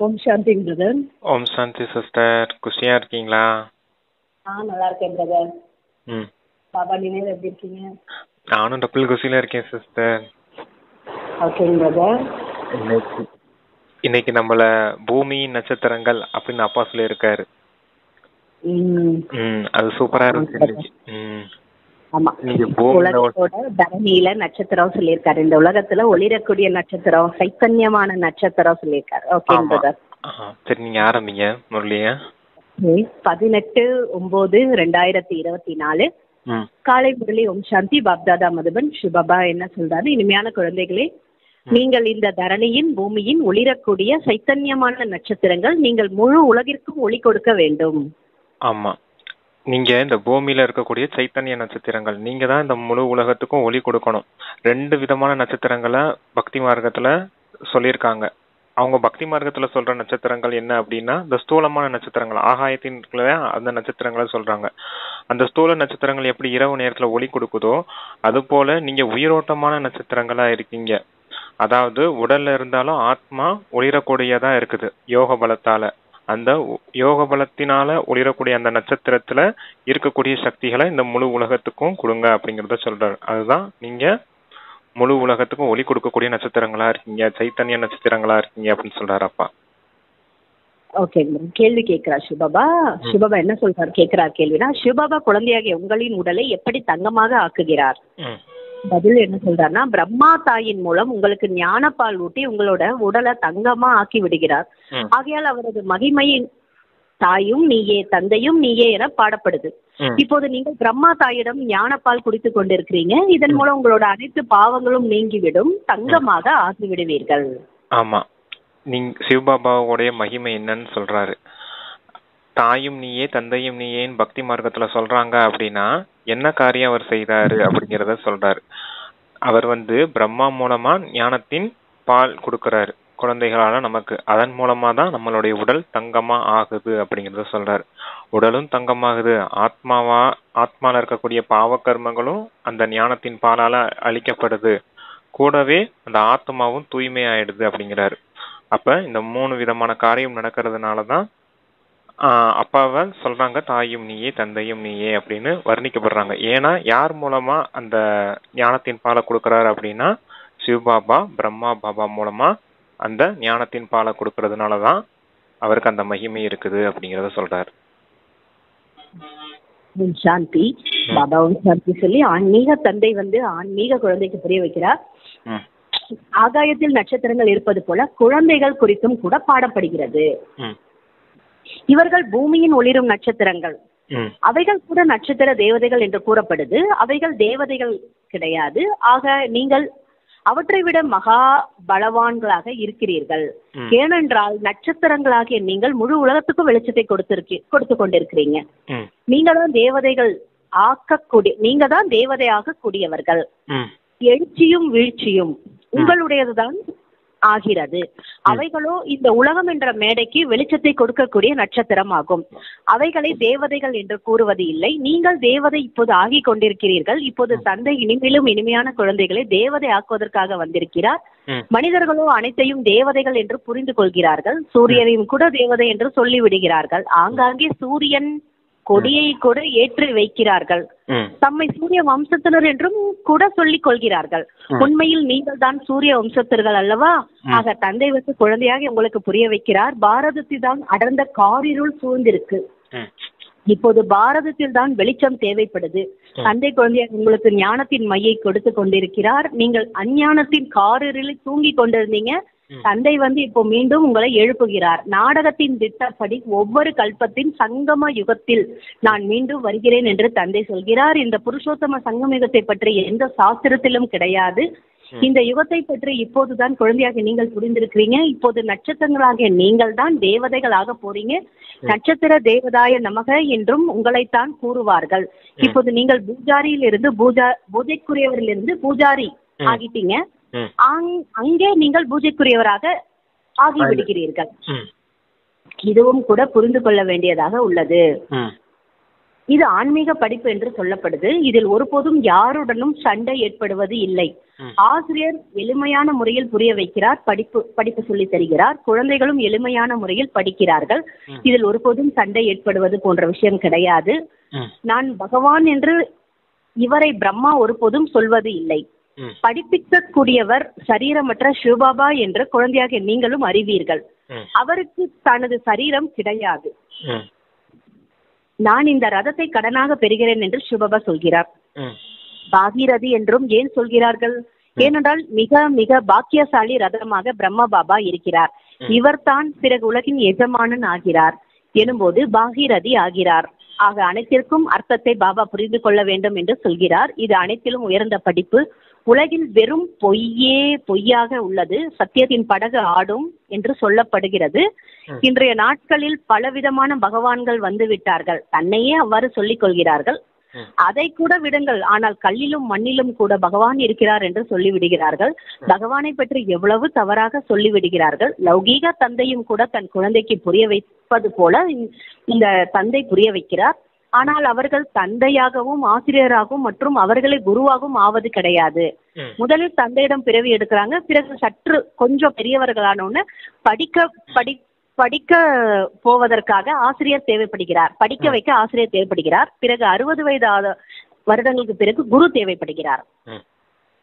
ஓம் சாந்தி brother. Om சாந்தி sister, குஷியா இருக்கீங்களா? நல்லா இருக்கேன் பிரதர். ம் பாபா நினைவு எப்படி இருக்கீங்க? நானும் டபுள் குஷியில இருக்கேன் சிஸ்டர். ஓகேங்க பிரதர். இன்னைக்கு இன்னைக்கு நம்மள பூமி நட்சத்திரங்கள் அப்படின்னு அப்பா சொல்லியிருக்காரு. அது சூப்பரா இருந்துச்சு இன்னைக்கு. ஆமா, நீங்க பூமியில உலகத்தோட தரணியில நட்சத்திரம் சொல்லியிருக்காரு. இந்த உலகத்துல ஒளிரக்கூடிய நட்சத்திரம், சைத்தன்யமான நட்சத்திரம் சொல்லியிருக்காரு. ஓகேங்க ஆமா. பிரதர். சரி, நீங்க ஆரம்பிங்க முரளிய. 18/9/2024 காலை முரளி. ஓம் சாந்தி. பாப்தாதா மதுபன். சிவபாபா என்ன சொல்றாரு? இனிமையான குழந்தைகளே, நீங்கள் இந்த தரணியின் பூமியின் ஒளிரக்கூடிய சைத்தன்யமான நட்சத்திரங்கள். நீங்கள் முழு உலகிற்கும் ஒளி கொடுக்க வேண்டும். ஆமா, நீங்க இந்த பூமியில இருக்கக்கூடிய சைத்தன்ய நட்சத்திரங்கள், நீங்க தான் இந்த முழு உலகத்துக்கும் ஒளி கொடுக்கணும். 2 விதமான நட்சத்திரங்களை பக்தி மார்க்கத்துல சொல்லியிருக்காங்க. அவங்க பக்தி மார்க்கத்துல சொல்ற நட்சத்திரங்கள் என்ன அப்படின்னா, இந்த ஸ்தூலமான நட்சத்திரங்கள், ஆகாயத்தின் அந்த நட்சத்திரங்களை சொல்றாங்க. அந்த ஸ்தூல நட்சத்திரங்கள் எப்படி இரவு நேரத்துல ஒளி கொடுக்குதோ, அது போல நீங்க உயிரோட்டமான நட்சத்திரங்களா இருக்கீங்க. அதாவது உடல்ல இருந்தாலும் ஆத்மா ஒளிரக்கூடியதா இருக்குது யோக பலத்தால. அந்த யோக பலத்தினால ஒளிரக்கூடிய அந்த நட்சத்திரத்துல இருக்கக்கூடிய சக்திகளை இந்த முழு உலகத்துக்கும் கொடுங்க அப்படிங்கறத சொல்றாரு. அதுதான் நீங்க முழு உலகத்துக்கும் ஒளி கொடுக்கக்கூடிய நட்சத்திரங்களா இருக்கீங்க, சைத்தன்ய நட்சத்திரங்களா இருக்கீங்க அப்படின்னு சொல்றாரு அப்பா. ஓகே, கேள்வி கேட்கிறா சிவபாபா. சிவபாபா என்ன சொல்றாரு? கேட்கிறார் கேள்வினா, சிவபாபா குழந்தையாகிய உங்களின் உடலை எப்படி தங்கமாக ஆக்குகிறார்? பதில் என்ன சொல்றாருன்னா, பிரம்மா தாயின் மூலம் உங்களுக்கு ஞானப்பால் ஊட்டி உங்களோட உடலை தங்கமா ஆக்கி விடுகிறார். ஆகையால் அவரது மகிமையின் தாயும் நீயே, தந்தையும் நீயே என பாடப்படுது. இப்போது நீங்கள் பிரம்மா தாயிடம் ஞானப்பால் குடித்துக் கொண்டிருக்கிறீங்க. இதன் மூலம் உங்களோட அனைத்து பாவங்களும் நீங்கிவிடும், தங்கமாக ஆகிவிடுவீர்கள். ஆமா, நீங்க சிவபாபாவுடைய மகிமை என்னன்னு சொல்றாரு. தாயும் நீயே தந்தையும் நீயேன்னு பக்தி மார்க்கத்துல சொல்றாங்க அப்படின்னா என்ன காரியம் அவர் செய்தாரு அப்படிங்கிறத சொல்றாரு. அவர் பிரம்மா மூலமா ஞானத்தின் பால் கொடுக்கறாரு குழந்தைகளால நமக்கு. அதன் மூலமா தான் நம்மளுடைய உடல் தங்கமா ஆகுது அப்படிங்கறத சொல்றாரு. உடலும் தங்கமாகுது, ஆத்மால இருக்கக்கூடிய பாவ கர்மங்களும் அந்த ஞானத்தின் பாலால அழிக்கப்படுது, கூடவே அந்த ஆத்மாவும் தூய்மை ஆயிடுது அப்படிங்கிறாரு. அப்ப இந்த 3 விதமான காரியம் நடக்கிறதுனாலதான் அப்பாவை சொல்றாங்க தாயும் நீயே தந்தையும் நீயே அப்படின்னு வர்ணிக்கப்படுறாங்க. ஏன்னா யார் மூலமா அந்த ஞானத்தின் பாலை கொடுக்கறாரு அப்படின்னா, சிவபாபா பிரம்மா பாபா மூலமா அந்த ஞானத்தின் பாலை கொடுக்கறதுனாலதான் அவருக்கு அந்த மகிமை இருக்குது அப்படிங்கறத சொல்றாரு. சாந்தி. பாபாவும் சாந்தி சொல்லி ஆன்மீக தந்தை ஆன்மீக குழந்தைக்கு புரிய வைக்கிறார். ஆகாயத்தில் நட்சத்திரங்கள் இருப்பது போல குழந்தைகள் குறித்தும் கூட பாடப்படுகிறது. இவர்கள் பூமியின் ஒளிரும் நட்சத்திரங்கள். அவைகள் கூட நட்சத்திர தேவதைகள் என்று கூறப்படுது. அவைகள் தேவதைகள் கிடையாது. ஆக நீங்கள் அவற்றை விட மகா பலவான்களாக இருக்கிறீர்கள். ஏனென்றால் நட்சத்திரங்களாகிய நீங்கள் முழு உலகத்துக்கும் வெளிச்சத்தை கொடுத்து கொண்டிருக்கிறீங்க. நீங்க தான் தேவதைகள் நீங்க தான் தேவதையாக கூடியவர்கள். எழுச்சியும் வீழ்ச்சியும் உங்களுடையதுதான் ஆகிறது. அவைகளோ இந்த உலகம் என்ற மேடைக்கு வெளிச்சத்தை கொடுக்கக்கூடிய நட்சத்திரம் ஆகும். அவைகளை தேவதைகள் என்று கூறுவது இல்லை. நீங்கள் தேவதை இப்போது ஆகி கொண்டிருக்கிறீர்கள். இப்போது தந்தை இனிமேலும் இனிமையான குழந்தைகளை தேவதை ஆக்குவதற்காக வந்திருக்கிறார். மனிதர்களோ அனைத்தையும் தேவதைகள் என்று புரிந்து கொள்கிறார்கள். சூரியனையும் கூட தேவதை என்று சொல்லி விடுகிறார்கள். ஆங்காங்கே சூரியன் கொடியை கூட ஏற்றி வைக்கிறார்கள். தம்மை சூரிய வம்சத்தினர் என்றும் கூட சொல்லிக் கொள்கிறார்கள். உண்மையில் நீங்கள் தான் சூரிய வம்சத்தினர்கள் அல்லவா? ஆக தந்தை குழந்தையாக உங்களுக்கு புரிய வைக்கிறார். பாரதத்தில் தான் அடர்ந்த காரிருள் சூழ்ந்திருக்கு. இப்போது பாரதத்தில் தான் வெளிச்சம் தேவைப்படுது. தந்தை குழந்தையாக உங்களுக்கு ஞானத்தின் மையை கொடுத்து கொண்டிருக்கிறார். நீங்கள் அஞ்ஞானத்தின் காரிருளில் தூங்கி கொண்டிருந்தீங்க. தந்தை இப்போ மீண்டும் உங்களை எழுப்புகிறார். நாடகத்தின் திட்டப்படி ஒவ்வொரு கல்பத்தின் சங்கம யுகத்தில் நான் மீண்டும் வருகிறேன் என்று தந்தை சொல்கிறார். இந்த புருஷோத்தம சங்கம யுகத்தை பற்றி எந்த சாஸ்திரத்திலும் கிடையாது. இந்த யுகத்தை பற்றி இப்போதுதான் குழந்தையாக நீங்கள் புரிந்திருக்கிறீங்க. இப்போது நட்சத்திரங்களாகிய நீங்கள் தான் தேவதைகளாக போறீங்க. நட்சத்திர தேவதாய நமக என்றும் உங்களைத்தான் கூறுவார்கள். இப்போது நீங்கள் பூஜாரியிலிருந்து பூஜைக்குரியவரிலிருந்து பூஜாரி ஆகிட்டீங்க. அங்கே நீங்கள் பூஜைக்குரியவராக ஆகிவிடுகிறீர்கள். இதுவும் கூட புரிந்து கொள்ள வேண்டியதாக உள்ளது. இது ஆன்மீக படிப்பு என்று சொல்லப்படுது. இதில் ஒருபோதும் யாருடனும் சண்டை ஏற்படுவது இல்லை. ஆசிரியர் எளிமையான முறையில் புரிய வைக்கிறார், படிப்பு சொல்லி தருகிறார், குழந்தைகளும் எளிமையான முறையில் படிக்கிறார்கள். இதில் ஒருபோதும் சண்டை ஏற்படுவது போன்ற விஷயம் கிடையாது. நான் பகவான் என்று இவரை பிரம்மா ஒருபோதும் சொல்வது இல்லை. படிப்பிக்க கூடியவர் சரீரமற்ற சிவபாபா என்று குழந்தையாக நீங்களும் அறிவீர்கள். அவருக்கு தனது சரீரம் கிடையாது. நான் இந்த ரதத்தை கடனாக பெறுகிறேன் என்று சிவபாபா சொல்கிறார். பாகீரதி என்றும் ஏன் சொல்கிறார்கள்? ஏனென்றால் மிக மிக பாக்கியசாலி ரதமாக பிரம்ம பாபா இருக்கிறார். இவர்தான் பிறகு உலகின் எஜமானன் ஆகிறார் எனும்போது பாகீரதி ஆகிறார். ஆக அனைத்திற்கும் அர்த்தத்தை பாபா புரிந்து கொள்ள வேண்டும் என்று சொல்கிறார். இது அனைத்திலும் உயர்ந்த படிப்பு. உலகில் வெறும் பொய்யே பொய்யாக உள்ளது, சத்தியத்தின் படகு ஆடும் என்று சொல்லப்படுகிறது. இன்றைய நாட்களில் பலவிதமான பகவான்கள் வந்து விட்டார்கள். தன்னையே அவ்வாறு சொல்லிக் கொள்கிறார்கள். அதை கூட விடுங்கள், ஆனால் கல்லிலும் மண்ணிலும் கூட பகவான் இருக்கிறார் என்று சொல்லிவிடுகிறார்கள். பகவானை பற்றி எவ்வளவு தவறாக சொல்லிவிடுகிறார்கள். லௌகீக தந்தையும் கூட தன் குழந்தைக்கு புரிய வைப்பது போல இந்த தந்தை புரிய வைக்கிறார். ஆனால் அவர்கள் தந்தையாகவும் ஆசிரியராகவும் மற்றும் அவர்களை குருவாகவும் ஆவது கிடையாது. முதலில் தந்தையிடம் பிறவி எடுக்கிறாங்க. பிறகு சற்று கொஞ்சம் பெரியவர்களான படிக்க போவதற்காக ஆசிரியர் தேவைப்படுகிறார். படிக்க வைக்க ஆசிரியர் தேவைப்படுகிறார். பிறகு 60 வயது வருடங்களுக்கு பிறகு குரு தேவைப்படுகிறார்.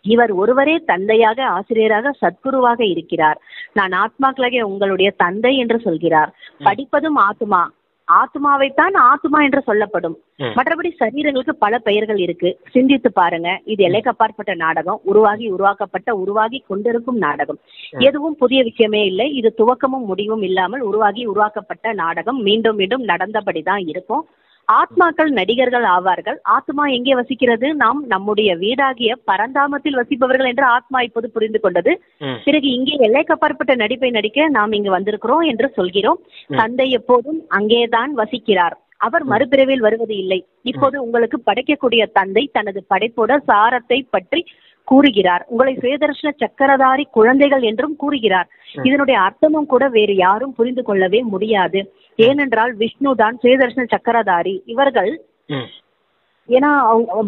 இவர் ஒருவரே தந்தையாக ஆசிரியராக சத்குருவாக இருக்கிறார். நான் ஆத்மாக்களாகிய உங்களுடைய தந்தை என்று சொல்கிறார். படிப்பதும் ஆத்மா, ஆத்மாவைத்தான் ஆத்மா என்று சொல்லப்படும். மற்றபடி சரீரங்களுக்கு பல பெயர்கள் இருக்கு. சிந்தித்து பாருங்க. இது எல்லைக்கு அப்பாற்பட்ட நாடகம். உருவாகி கொண்டிருக்கும் நாடகம். எதுவும் புதிய விஷயமே இல்லை. இது துவக்கமும் முடிவும் இல்லாமல் உருவாக்கப்பட்ட நாடகம். மீண்டும் மீண்டும் நடந்தபடிதான் இருக்கும். ஆத்மாக்கள் நடிகர்கள் ஆவார்கள். ஆத்மா எங்கே வசிக்கிறது? நாம் நம்முடைய வீடாகிய பரந்தாமத்தில் வசிப்பவர்கள் என்று ஆத்மா இப்போது புரிந்து கொண்டது. பிறகு இங்கே எல்லைக்கு அப்பாற்பட்ட நடிப்பை நடிக்க நாம் இங்கு வந்திருக்கிறோம் என்று சொல்கிறோம். தந்தை எப்போதும் அங்கேதான் வசிக்கிறார். அவர் மறுபிறவியில் வருவது இல்லை. இப்போது உங்களுக்கு படைக்கக்கூடிய தந்தை தனது படைப்போட சாரத்தை பற்றி கூறுகிறார். உங்களை சுயதர்ஷன சக்கரதாரி குழந்தைகள் என்றும் கூறுகிறார். இதனுடைய அர்த்தமும் கூட வேறு யாரும் புரிந்து கொள்ளவே முடியாது. ஏனென்றால் விஷ்ணு தான் சுயதர்ஷன சக்கரதாரி. இவர்கள் ஏன்னா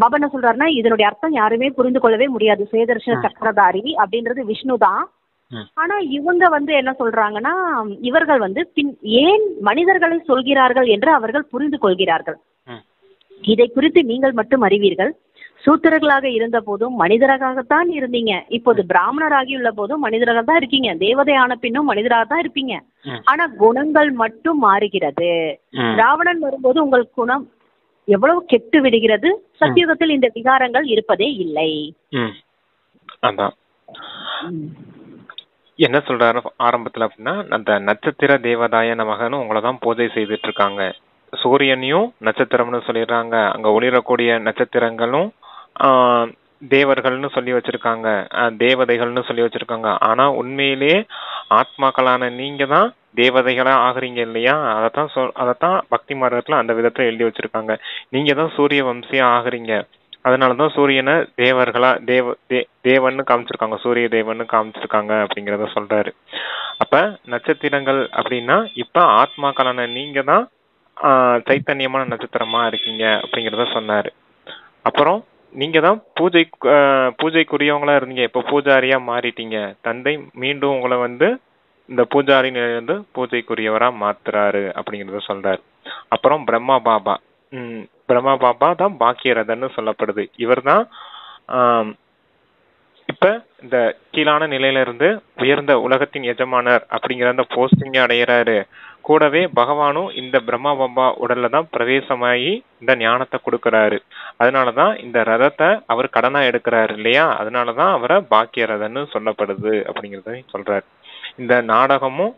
பாபா என்ன சொல்றாருன்னா, இதனுடைய அர்த்தம் யாருமே புரிந்து கொள்ளவே முடியாது. சுயதர்ஷன சக்கரதாரி அப்படின்றது விஷ்ணு தான். ஆனா இவங்க என்ன சொல்றாங்கன்னா, இவர்கள் ஏன் மனிதர்களை சொல்கிறார்கள் என்று அவர்கள் புரிந்து கொள்கிறார்கள். இதை குறித்து நீங்கள் மட்டும் அறிவீர்கள். சூத்திரர்களாக இருந்த போதும் மனிதராகத்தான் இருந்தீங்க. இப்போது பிராமணராகி உள்ள போதும் மனிதராக தான் இருக்கீங்க. தேவதை ஆன பின்னும் மனிதராக தான் இருப்பீங்க. ஆனா குணங்கள் மட்டும் மாறுகிறது. ராவணன் வரும்போது உங்கள் குணம் எவ்வளவு கெட்டு விடுகிறது. சத்தியுகத்தில் இந்த விகாரங்கள் இருப்பதே இல்லை. என்ன சொல்றாரு ஆரம்பத்துல அப்படின்னா, அந்த நட்சத்திர தேவதாய நமகன்னு உங்களதான் பூஜை செய்துட்டு இருக்காங்க. சூரியனையும் நட்சத்திரம்னு சொல்லிடுறாங்க. அங்க ஒளிரக்கூடிய நட்சத்திரங்களும் தேவர்கள்னு சொல்லி வச்சிருக்காங்க, தேவதைகள்னு சொல்லி வச்சிருக்காங்க. ஆனா உண்மையிலேயே ஆத்மாக்களான நீங்க தான் தேவதைகளா ஆகுறீங்க இல்லையா? அதத்தான் பக்தி மார்க்கத்துல அந்த விதத்துல எழுதி வச்சிருக்காங்க. நீங்க தான் சூரிய வம்சியா ஆகுறீங்க. அதனாலதான் சூரியனை தேவன்னு காமிச்சிருக்காங்க, சூரிய தேவன்னு காமிச்சிருக்காங்க அப்படிங்கறத சொல்றாரு. அப்ப நட்சத்திரங்கள் அப்படின்னா இப்ப ஆத்மாக்களான நீங்க தான் சைத்தன்யமான நட்சத்திரமா இருக்கீங்க அப்படிங்கறத சொன்னாரு. அப்புறம் நீங்க தான் பூஜைக்குரியவங்களா இருந்தீங்க, இப்ப பூஜாரியா மாறிட்டீங்க. தந்தை மீண்டும் உங்களை இந்த பூஜாரி நிலையிலிருந்து பூஜைக்குரியவரா மாத்துறாரு அப்படிங்கறத சொல்றாரு. அப்புறம் பிரம்மா பாபா தான் பாக்கியரதன்னு சொல்லப்படுது. இவர் தான் இப்ப இந்த கீழான நிலையில இருந்து உயர்ந்த உலகத்தின் எஜமானர் அப்படிங்கிற அந்த போஸ்டிங்க அடையிறாரு. கூடவே பகவானும் இந்த பிரம்மா பாபா உடல்ல தான் பிரவேசமாயி இந்த ஞானத்தை கொடுக்கறாரு. அதனாலதான் இந்த ரதத்தை அவர் கடனா எடுக்கிறாரு இல்லையா? அதனாலதான் அவரை பாக்கிய ரதன்னு சொல்லப்படுது அப்படிங்கறத சொல்றாரு. இந்த நாடகமும்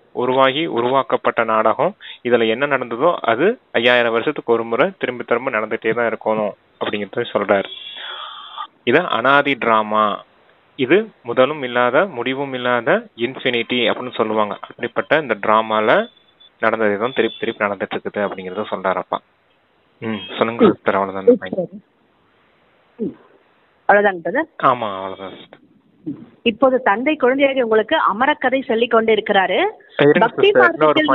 உருவாக்கப்பட்ட நாடகம். இதுல என்ன நடந்ததோ அது 5000 வருஷத்துக்கு ஒரு முறை திரும்ப நடந்துட்டே தான் இருக்கணும் அப்படிங்கறத சொல்றாரு. இது அனாதி டிராமா. இது முதலும் இல்லாத முடிவும் இல்லாத இன்ஃபினிட்டி அப்படின்னு சொல்லுவாங்க. அப்படிப்பட்ட இந்த டிராமால நடந்ததுதான் திருப்பி நடந்துட்டு இருக்குது அப்படிங்கறத சொல்றாரப்பா. சொல்லுங்க சிஸ்டர். அவ்வளவுதான். ஆமா, அவ்வளவுதான். இப்போது தந்தை குழந்தையாக உங்களுக்கு அமரக்கதை சொல்லிக் கொண்டு இருக்கிறாரு. பக்தி மார்க்கத்தில்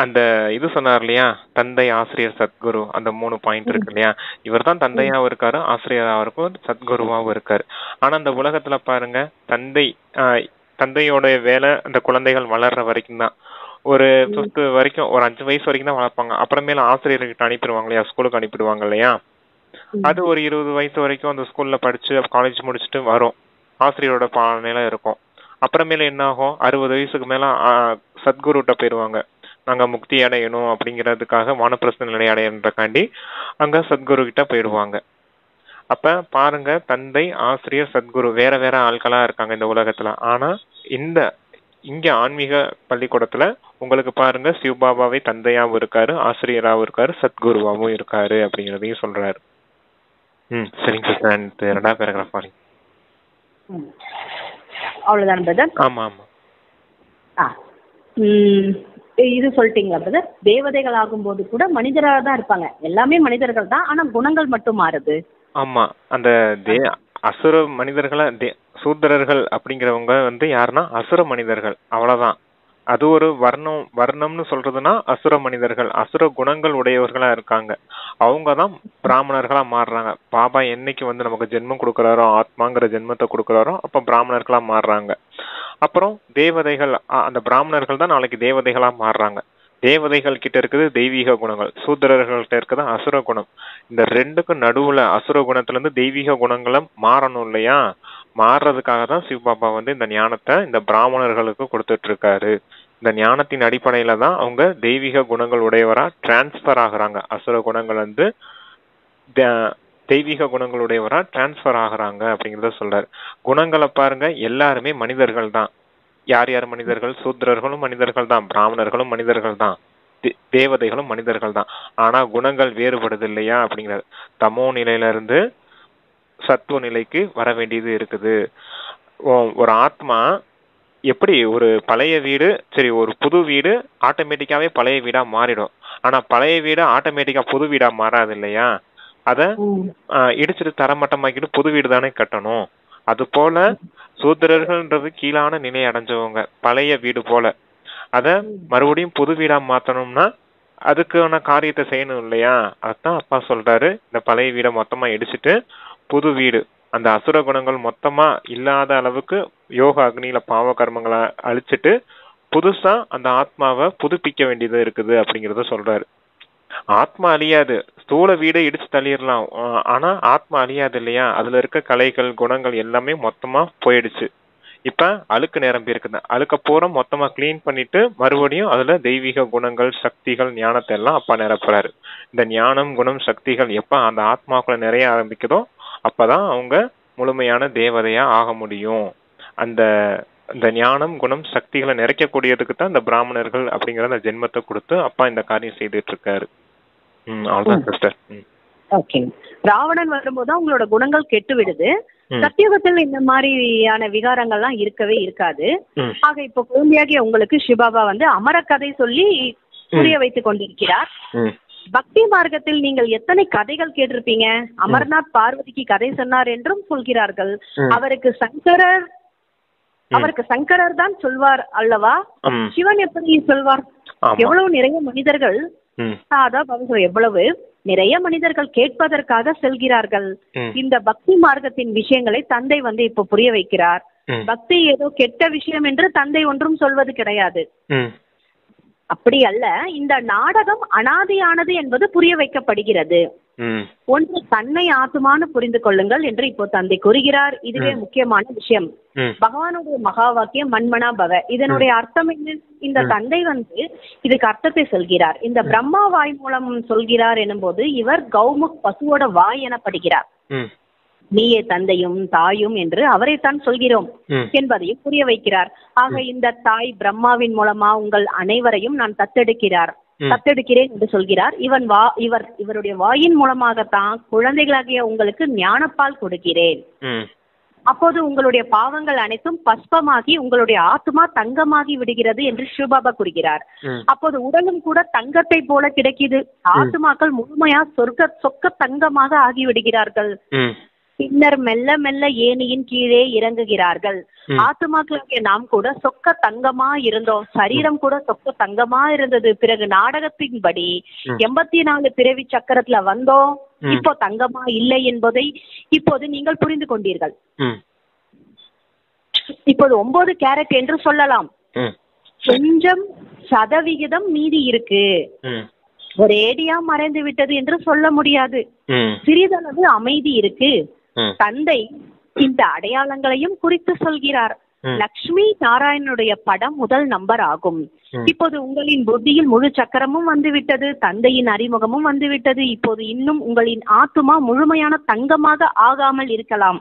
அந்த இது சொன்னார் இல்லையா, தந்தை, ஆசிரியர், சத்குரு, அந்த 3 பாயிண்ட் இருக்கு இல்லையா. இவர் தான் தந்தையாவும் இருக்காரு, ஆசிரியராகவும் இருக்கும், சத்குருவாகவும் இருக்காரு. ஆனா அந்த உலகத்துல பாருங்க, தந்தையோட வேலை அந்த குழந்தைகள் வளர்ற வரைக்கும் தான். ஒரு 5th வரைக்கும், ஒரு 5 வயசு வரைக்கும் தான் வளர்ப்பாங்க. அப்புறமேல ஆசிரியர்கிட்ட அனுப்பிடுவாங்க இல்லையா, ஸ்கூலுக்கு அனுப்பிடுவாங்க இல்லையா. அது ஒரு 20 வயசு வரைக்கும் அந்த ஸ்கூல்ல படிச்சு காலேஜ் முடிச்சுட்டு வரும், ஆசிரியரோட பாடநிலை இருக்கும். அப்புறமேல என்ன ஆகும், 60 வயசுக்கு மேல சத்குருட்ட போயிருவாங்க. நாங்க முக்தி அடையணும் அப்படிங்கிறதுக்காக, வானப்பிரஸ்த நிலை அடையன்றக்காண்டி அங்க சத்குரு கிட்ட போயிடுவாங்க. அப்ப பாருங்க, தந்தை, ஆசிரியர், சத்குரு வேற வேற ஆட்களா இருக்காங்க இந்த உலகத்துல. ஆனா இங்க ஆன்மீக பள்ளிக்கூடத்துல உங்களுக்கு பாருங்க, சிவபாபாவே தந்தையாவும் இருக்காரு, ஆசிரியராகவும் இருக்காரு, சத்குருவாவும் இருக்காரு அப்படிங்கிறதையும் சொல்றாரு. சரிங்க சார். 2வது பேராகிராஃப் பாருங்க. அவ்வளவுதான் பிரதர். ஆமா ஆமா. இது சொல்லிட்டீங்களா பிரதர்? தேவதைகள் ஆகும்போது கூட மனிதராக தான் இருப்பாங்க, எல்லாமே மனிதர்கள் தான், ஆனா குணங்கள் மட்டும் மாறுது. ஆமா, அந்த அசுர மனிதர்கள சூத்திரர்கள் அப்படிங்கிறவங்க யாருன்னா அசுர மனிதர்கள், அவ்வளவுதான். அது ஒரு வர்ணம்னு சொல்றதுன்னா அசுர மனிதர்கள், அசுர குணங்கள் உடையவர்களா இருக்காங்க. அவங்கதான் பிராமணர்களா மாறுறாங்க. பாபா என்னைக்கு நமக்கு ஜென்மம் கொடுக்கறாரோ, ஆத்மாங்கிற ஜென்மத்தை கொடுக்கறாரோ, அப்ப பிராமணர்களா மாறுறாங்க. அப்புறம் தேவதைகள், அந்த பிராமணர்கள் தான் நாளைக்கு தேவதைகளா மாறுறாங்க. தேவதைகள் கிட்ட இருக்குது தெய்வீக குணங்கள், சூத்திரர்கள்ட்ட இருக்குது அசுர குணம். இந்த 2க்கும் நடுவுல அசுர குணத்துல இருந்து தெய்வீக குணங்களும் மாறணும் இல்லையா. மாறுறதுக்காக தான் சிவபாபா இந்த ஞானத்தை இந்த பிராமணர்களுக்கு கொடுத்துட்டு இருக்காரு. இந்த ஞானத்தின் அடிப்படையில தான் அவங்க தெய்வீக குணங்கள் உடையவரா டிரான்ஸ்பர் ஆகுறாங்க. அசுர குணங்கள் தெய்வீக குணங்களுடையவரா டிரான்ஸ்பர் ஆகுறாங்க அப்படிங்கறத சொல்றாரு. குணங்களை பாருங்க, எல்லாருமே மனிதர்கள் தான். யார் யார் மனிதர்கள்? சூத்திரர்களும் மனிதர்கள் தான், பிராமணர்களும் மனிதர்கள் தான், தேவதைகளும் மனிதர்கள் தான். ஆனா குணங்கள் வேறுபடுது இல்லையா அப்படிங்கிறது. தமோ நிலையில இருந்து சத்துவ நிலைக்கு வர வேண்டியது இருக்குது. ஒரு ஆத்மா எப்படி ஒரு பழைய வீடு, சரி ஒரு புது வீடு ஆட்டோமேட்டிக்காவே பழைய வீடா மாறிடும். ஆனா பழைய வீடு ஆட்டோமேட்டிக்கா புது வீடா மாறாது இல்லையா. அத இடிச்சிட்டு தரமட்டமாக்கிட்டு புது வீடு தானே கட்டணும். அது போல சூத்திரர்கள்ன்றது கீழான நிலை அடைஞ்சவங்க, பழைய வீடு போல. அத மறுபடியும் புது வீடா மாத்தணும்னா அதுக்கான காரியத்தை செய்யணும் இல்லையா. அதான் அப்பா சொல்றாரு, இந்த பழைய வீடை மொத்தமா இடிச்சிட்டு புது வீடு, அந்த அசுர குணங்கள் மொத்தமா இல்லாத அளவுக்கு யோக அக்னியில பாவ கர்மங்களை அழிச்சிட்டு புதுசா அந்த ஆத்மாவை புதுப்பிக்க வேண்டியது இருக்குது அப்படிங்கறத சொல்றாரு. ஆத்மா அழியாது, ஸ்தூல வீடை இடிச்சு தள்ளிடலாம், ஆனா ஆத்மா அழியாது இல்லையா. அதுல இருக்க கலைகள் குணங்கள் எல்லாமே மொத்தமா போயிடுச்சு. இப்ப அழுக்கு நிரம்பி இருக்குது, அழுக்க பூரா மொத்தமா கிளீன் பண்ணிட்டு மறுபடியும் அதுல தெய்வீக குணங்கள், சக்திகள், ஞானத்தை எல்லாம் அப்பா நிரப்புறாரு. இந்த ஞானம், குணம், சக்திகள் எப்ப அந்த ஆத்மாக்குள்ள நிறைய ஆரம்பிக்குதோ அப்பதான் அவங்க முழுமையான தேவதையா ஆக முடியும். அந்த ஞானம், குணம், சக்திகளை நிறைக்கக்கூடியதுக்கு தான் இந்த பிராமணர்கள் அப்படிங்கிற அந்த ஜென்மத்தை கொடுத்து அப்பா இந்த காரியம் செய்துட்டு இருக்காரு. அவ்வளவுதான் சிஸ்டர். ஓகே. ராவணன் வரும்போது உங்களோட குணங்கள் கெட்டு விடுது. சத்தியுகத்தில் இந்த மாதிரியான விகாரங்கள்லாம் இருக்கவே இருக்காது. ஆக இப்ப குழந்தையாகிய உங்களுக்கு சிவபாபா அமர கதை சொல்லி புரிய வைத்துக் கொண்டிருக்கிறார். பக்தி மார்க்கத்தில் நீங்கள் எத்தனை கதைகள் கேட்டிருப்பீங்க. அமர்நாத் பார்வதிக்கு கதை சொன்னார் என்றும் சொல்கிறார்கள். அவருக்கு சங்கரர் தான் சொல்வார் அல்லவா. சிவன் எப்படி சொல்வார்? எவ்வளவு நிறைய மனிதர்கள், எவ்வளவு நிறைய மனிதர்கள் கேட்பதற்காக செல்கிறார்கள். இந்த பக்தி மார்க்கத்தின் விஷயங்களை தந்தை இப்ப புரிய வைக்கிறார். பக்தி ஏதோ கெட்ட விஷயம் என்று தந்தை ஒன்றும் சொல்வது கிடையாது. அப்படி அல்ல, இந்த நாடகம் அனாதியானது என்பது புரிய வைக்கப்படுகிறது. ஒன்று தன்னை ஆத்மானு புரிந்து கொள்ளுங்கள் என்று இப்போ தந்தை கூறுகிறார். இதுவே முக்கியமான விஷயம். பகவானுடைய மகா வாக்கியம் மன்மனா பவ. இதனுடைய அர்த்தம் என்ன? இந்த தந்தை இதுக்கு அர்த்தத்தை சொல்கிறார். இந்த பிரம்மா வாய் மூலம் சொல்கிறார் எனும் போது இவர் கௌமுக் பசுவோட வாய் எனப்படுகிறார். நீயே தந்தையும் தாயும் என்று அவரைத்தான் சொல்கிறோம் என்பதையும் புரிய வைக்கிறார். ஆக இந்த தாய் பிரம்மாவின் மூலமா உங்கள் அனைவரையும் நான் தத்தெடுக்கிறேன் என்று சொல்கிறார். இவருடைய வாயின் மூலமாகத்தான் குழந்தைகளாகிய உங்களுக்கு ஞானப்பால் கொடுக்கிறேன். அப்போது உங்களுடைய பாவங்கள் அனைத்தும் பஸ்பமாகி உங்களுடைய ஆத்மா தங்கமாகி விடுகிறது என்று சிவபாபா கூறுகிறார். அப்போது உடலும் கூட தங்கத்தை போல கிடைக்குது. ஆத்மாக்கள் முழுமையா சொக்க தங்கமாக ஆகி விடுகிறார்கள். பின்னர் மெல்ல மெல்ல ஏணியின் கீழே இறங்குகிறார்கள். ஆத்துமாக்களாகிய நாம் கூட சொக்க தங்கமா இருந்தோம், சரீரம் கூட சொக்க தங்கமா இருந்தது. பிறகு நாடகத்தின்படி 84 பிறவி சக்கரத்துல வந்தோம், இப்போ தங்கமா இல்லை என்பதை இப்போது நீங்கள் புரிந்து கொண்டீர்கள். இப்போது 9 கேரட் என்று சொல்லலாம். கொஞ்சம் சதவிகிதம் மீதி இருக்கு, ஒரேடியா மறைந்து விட்டது என்று சொல்ல முடியாது. சிறிதளவு அமைதி இருக்கு. தந்தை இந்த அடையாளங்களையும் குறித்து சொல்கிறார். லக்ஷ்மி நாராயணனுடைய படம் முதல் நம்பர் ஆகும். இப்போது உங்களின் புத்தியில் முழு சக்கரமும் வந்துவிட்டது, தந்தையின் அறிமுகமும் வந்துவிட்டது. இப்போது இன்னும் உங்களின் ஆத்துமா முழுமையான தங்கமாக ஆகாமல் இருக்கலாம்.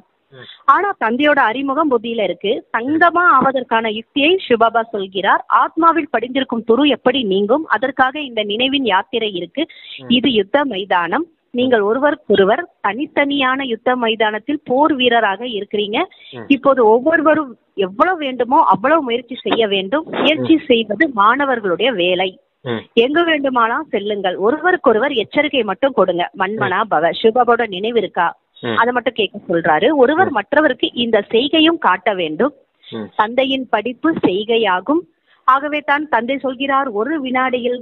ஆனா தந்தையோட அறிமுகம் புத்தியில இருக்கு. தங்கமா ஆவதற்கான யுக்தியை சிவபாபா சொல்கிறார். ஆத்மாவில் படிந்திருக்கும் துரு எப்படி நீங்கும், அதற்காக இந்த நினைவின் யாத்திரை இருக்கு. இது யுத்த மைதானம். நீங்கள் ஒருவருக்கொருவர் தனித்தனியான யுத்த மைதானத்தில் போர் வீரராக இருக்கிறீங்க. இப்போது ஒவ்வொருவரும் எவ்வளவு வேண்டுமோ அவ்வளவு முயற்சி செய்ய வேண்டும். முயற்சி செய்வது மாணவர்களுடைய வேலை. எங்க வேண்டுமானால் செல்லுங்கள், ஒருவருக்கொருவர் எச்சரிக்கை மட்டும் கொடுங்க. மன்மனா பவ. சிவபாபாவோட நினைவு இருக்கா, அதை மட்டும் கேட்க சொல்றாரு. ஒருவர் மற்றவருக்கு இந்த செய்கையும் காட்ட வேண்டும். தந்தையின் படிப்பு செய்கையாகும். ஆகவே தான் தந்தை சொல்கிறார், ஒரு வினாடியில்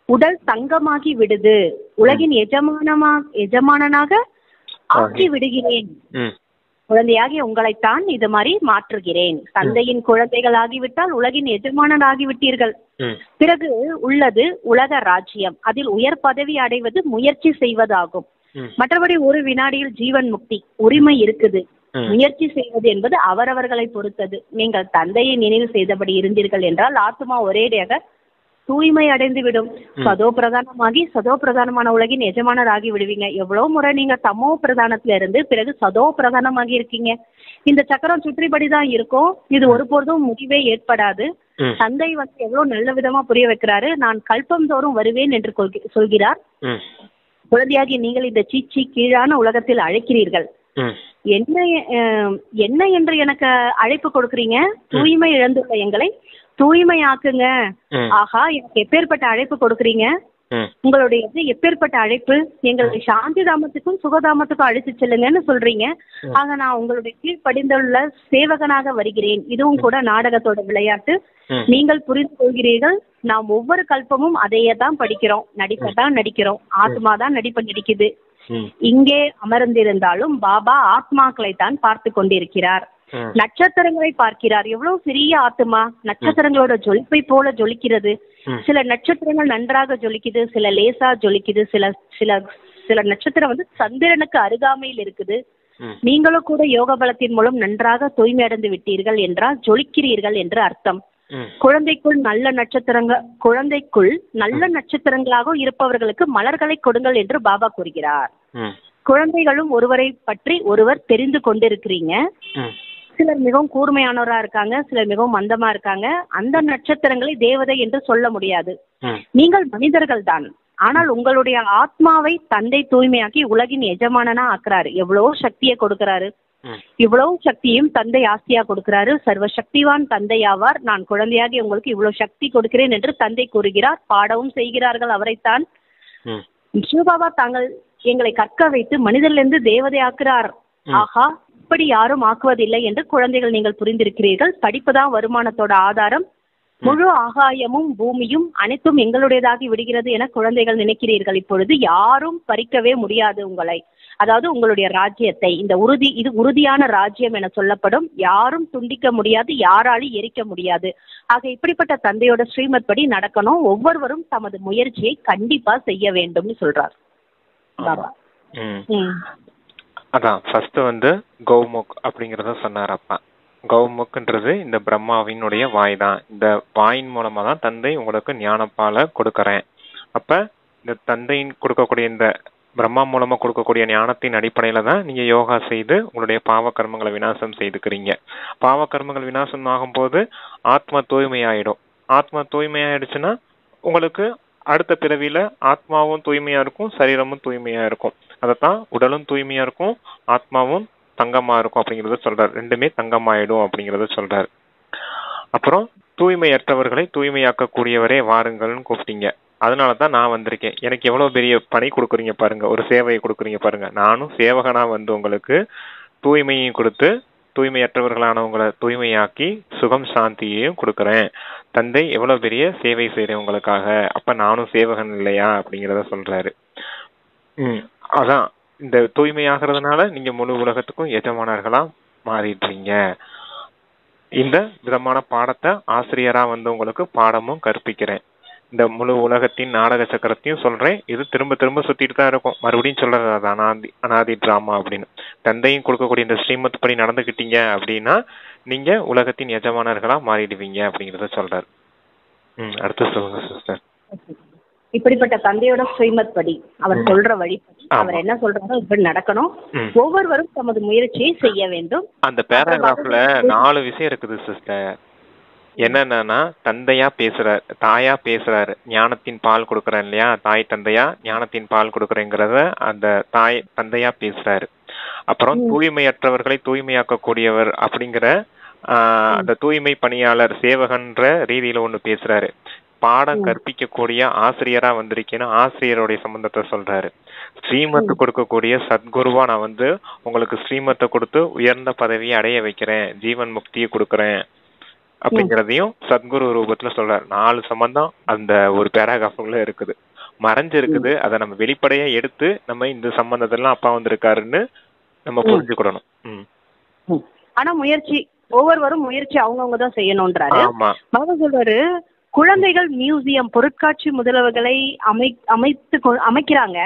உடல் தங்கமாகி விடுது, உலகின் எஜமானனாக ஆக்கி விடுகிறேன். குழந்தையாகி உங்களைத்தான் இது மாதிரி மாற்றுகிறேன். தந்தையின் குழந்தைகள் ஆகிவிட்டால் உலகின் எஜமானராகி விட்டீர்கள். பிறகு உள்ளது உலக ராஜ்யம். அதில் உயர் பதவி அடைவது முயற்சி செய்வதாகும். மற்றபடி ஒரு வினாடியில் ஜீவன் முக்தி உரிமை இருக்குது. முயற்சி செய்வது என்பது அவரவர்களை பொறுத்தது. நீங்கள் தந்தையை நினைவு செய்தபடி இருந்தீர்கள் என்றால் ஆத்மா ஒரேடியாக தூய்மை அடைந்து விடும். சதோ பிரதானமாகி சதோ பிரதானமான உலகின் எஜமானர் ஆகி விடுவீங்க. எவ்வளவு முறை நீங்க தமோ பிரதானத்துல இருந்து பிறகு சதோ பிரதானமாகி இருக்கீங்க. இந்த சக்கரம் சுற்றிபடிதான் இருக்கும். இது ஒருபோதும் முடிவே ஏற்படாது. தந்தை வந்து எவ்வளவு நல்ல விதமா புரிய வைக்கிறாரு. நான் கல்பம் தோறும் வருவேன் என்று சொல்கிறார். குழந்தையாகி நீங்கள் இந்த சீச்சி கீழான உலகத்தில் அழைக்கிறீர்கள். என்ன என்று எனக்கு அழைப்பு கொடுக்குறீங்க? தூய்மை இழந்துள்ள எங்களை தூய்மையாக்குங்க. ஆஹா, எனக்கு எப்பேற்பட்ட அழைப்பு கொடுக்குறீங்க. உங்களுடைய எப்பேற்பட்ட அழைப்பு. எங்களை சாந்தி தாமத்துக்கும் சுகதாமத்துக்கும் அழைத்து செல்லுங்கன்னு சொல்றீங்க. ஆக நான் உங்களுடைய கீழ்ப்படிந்துள்ள சேவகனாக வருகிறேன். இதுவும் கூட நாடகத்தோட விளையாட்டு. நீங்கள் புரிந்து கொள்கிறீர்கள். நாம் ஒவ்வொரு கல்பமும் அதையே தான் படிக்கிறோம், நடிப்பதான் நடிக்கிறோம். ஆத்மா தான் நடிப்பை நடிக்குது. இங்கே அமர்ந்திருந்தாலும் பாபா ஆத்மாக்களை தான் பார்த்து கொண்டிருக்கிறார். நட்சத்திரங்களை பார்க்கிறார். எவ்வளவு சிறிய ஆத்மா நட்சத்திரங்களோட ஜொலிப்பை போல ஜொலிக்கிறது. சில நட்சத்திரங்கள் நன்றாக ஜொலிக்குது, சில லேசா ஜொலிக்குது, சில சில சில நட்சத்திரம் வந்து சந்திரனுக்கு அருகாமையில் இருக்குது. நீங்களும் கூட யோக பலத்தின் மூலம் நன்றாக தூய்மை அடைந்து விட்டீர்கள் என்றால் ஜொலிக்கிறீர்கள் என்று அர்த்தம். குழந்தைக்குள் நல்ல நட்சத்திரங்களாக இருப்பவர்களுக்கு மலர்களை கொடுங்கள் என்று பாபா கூறுகிறார். குழந்தைகளும் ஒருவரை பற்றி ஒருவர் தெரிந்து கொண்டிருக்கிறீங்க. சிலர் மிகவும் கூர்மையானவரா இருக்காங்க, சிலர் மிகவும் மந்தமா இருக்காங்க. அந்த நட்சத்திரங்களை தேவதை என்று சொல்ல முடியாது. நீங்கள் மனிதர்கள் தான். ஆனால் உங்களுடைய ஆத்மாவை தந்தை தூய்மையாக்கி உலகின் எஜமானனா ஆக்குறாரு. எவ்வளவு சக்தியை கொடுக்கிறாரு. இவ்வளவு சக்தியும் தந்தை ஆஸ்தியா கொடுக்கிறாரு. சர்வ சக்திவான் தந்தை ஆவார். நான் குழந்தையாகி உங்களுக்கு இவ்வளவு சக்தி கொடுக்கிறேன் என்று தந்தை கூறுகிறார். பாடவும் செய்கிறார்கள் அவரைத்தான். சிவபாபா தாங்கள் எங்களை கற்க வைத்து மனிதரிலிருந்து தேவதை ஆக்குறார். ஆஹா, இப்படி யாரும் ஆக்குவதில்லை என்று குழந்தைகள் நீங்கள் புரிந்திருக்கிறீர்கள். படிப்புதான் வருமானத்தோட ஆதாரம். முழு ஆகாயமும் பூமியும் அனைத்தும் எங்களுடையதாகி விடுகிறது என குழந்தைகள் நினைக்கிறீர்கள். இப்பொழுது யாரும் பறிக்கவே முடியாது உங்களை, அதாவது உங்களுடைய ராஜ்யத்தை. இது உறுதியான ராஜ்யம் என சொல்லப்படும். யாரும் துண்டிக்க முடியாது, யாராலும் எரிக்க முடியாது. ஆக இப்படிப்பட்ட தந்தையோட ஸ்ரீமத் படி நடக்கணும். ஒவ்வொருவரும் தமது முயற்சியை கண்டிப்பா செய்ய வேண்டும்னு சொல்றார் பாபா. அதான் ஃபர்ஸ்ட் வந்து கௌமுக் அப்படிங்கறத சொன்னார் அப்பா. கௌமுக்ன்றது இந்த பிரம்மாவினுடைய வாய் தான். இந்த வாயின் மூலமா தான் தந்தை உங்களுக்கு ஞானப்பால கொடுக்கறேன். அப்ப இந்த தந்தையின் கொடுக்கக்கூடிய இந்த பிரம்மா மூலமா கொடுக்கக்கூடிய ஞானத்தின் அடிப்படையில தான் நீங்க யோகா செய்து உங்களுடைய பாவ கர்மங்களை விநாசம் செய்துக்கிறீங்க. பாவ கர்மங்கள் விநாசம் ஆகும்போது ஆத்மா தூய்மையாயிடும். ஆத்மா தூய்மையாயிடுச்சுன்னா உங்களுக்கு அடுத்த பிறவியில ஆத்மாவும் தூய்மையா இருக்கும், சரீரமும் தூய்மையா இருக்கும். அதத்தான் உடலும் தூய்மையா இருக்கும், ஆத்மாவும் தங்கமா இருக்கும் அப்படிங்கறத சொல்றாரு. ரெண்டுமே தங்கமாயிடும் அப்படிங்கறத சொல்றாரு. அப்புறம் தூய்மையற்றவர்களை தூய்மையாக்க கூடியவரே வாருங்கள்னு கூப்பிட்டீங்க. அதனாலதான் நான் வந்திருக்கேன். எனக்கு எவ்வளவு பெரிய பணி கொடுக்குறீங்க பாருங்க, ஒரு சேவையை கொடுக்குறீங்க பாருங்க. நானும் சேவகனா வந்து உங்களுக்கு தூய்மையும் கொடுத்து தூய்மையற்றவர்களானவங்களை தூய்மையாக்கி சுகம் சாந்தியையும் கொடுக்குறேன். தந்தை எவ்வளவு பெரிய சேவை செய்யறேன் உங்களுக்காக, அப்ப நானும் சேவகன் இல்லையா அப்படிங்கிறத சொல்றாரு. அதான் இந்த தூய்மையாகிறதுனால நீங்க முழு உலகத்துக்கும் எஜமானர்களா மாறிடுறீங்க. இந்த விதமான பாடத்தை ஆசிரியரா வந்து உங்களுக்கு பாடமும் கற்பிக்கிறேன். இந்த முழு உலகத்தின் நாடக சக்கரத்தையும் சொல்றேன். இது திரும்ப திரும்ப சுத்திட்டு தான் இருக்கும். மறுபடியும் சொல்றது அது அனாதி டிராமா அப்படின்னு. தந்தையும் கொடுக்கக்கூடிய இந்த ஸ்ரீமத் படி நடந்துகிட்டீங்க அப்படின்னா நீங்க உலகத்தின் எஜமானர்களா மாறிடுவீங்க அப்படிங்கறத சொல்றாரு. அடுத்து சொல்லுங்க சிஸ்டர். இப்படிப்பட்ட தந்தையோட ஸ்ரீமத் படி அவர் சொல்ற வழிபடி அவர் என்ன சொல்றாரோ இப்படி நடக்கணும். ஒவ்வொருவரும் தமது முயற்சியை செய்ய வேண்டும். அந்த பேராகிராஃப்ல 4 விஷயம் இருக்குது சிஸ்டர். என்னன்னா தந்தையா பேசுறாரு, தாயா பேசுறாரு, ஞானத்தின் பால் கொடுக்கறேன் இல்லையா, தாய் தந்தையா ஞானத்தின் பால் கொடுக்கறேங்கிறத அந்த தாய் தந்தையா பேசுறாரு. அப்புறம் தூய்மையற்றவர்களை தூய்மையாக்கக்கூடியவர் அப்படிங்கிற அந்த தூய்மை பணியாளர் சேவகன்ற ரீதியில ஒண்ணு பேசுறாரு. பாடம் கற்பிக்கக்கூடிய ஆசிரியரா வந்திருக்கேன்னு ஆசிரியருடைய சம்பந்தத்தை சொல்றாரு. ஸ்ரீமத்து கொடுக்கக்கூடிய சத்குருவா நான் வந்து உங்களுக்கு ஸ்ரீமத்தை கொடுத்து உயர்ந்த பதவியை அடைய வைக்கிறேன், ஜீவன் முக்தியை கொடுக்கறேன் அப்படிங்கறதையும் சத்குரு ரூபத்துல சொல்றாரு. 4 சம்பந்தம் அந்த ஒரு பேராகிராஃப்ல இருக்குது, மறைஞ்சு இருக்குது. அதை நம்ம வெளிப்படையா எடுத்து நம்ம இந்த சம்பந்தத்தெல்லாம் அப்பா வந்திருக்காருன்னு நம்ம புரிஞ்சுக்கிடணும். ஆனா முயற்சி ஒவ்வொருவரும் முயற்சி அவங்கவுங்க தான் செய்யணும்ன்றாரு. பாபா சொல்றாரு, குழந்தைகள் மியூசியம் பொருட்காட்சி முதலவர்களை அமைக்கிறாங்க.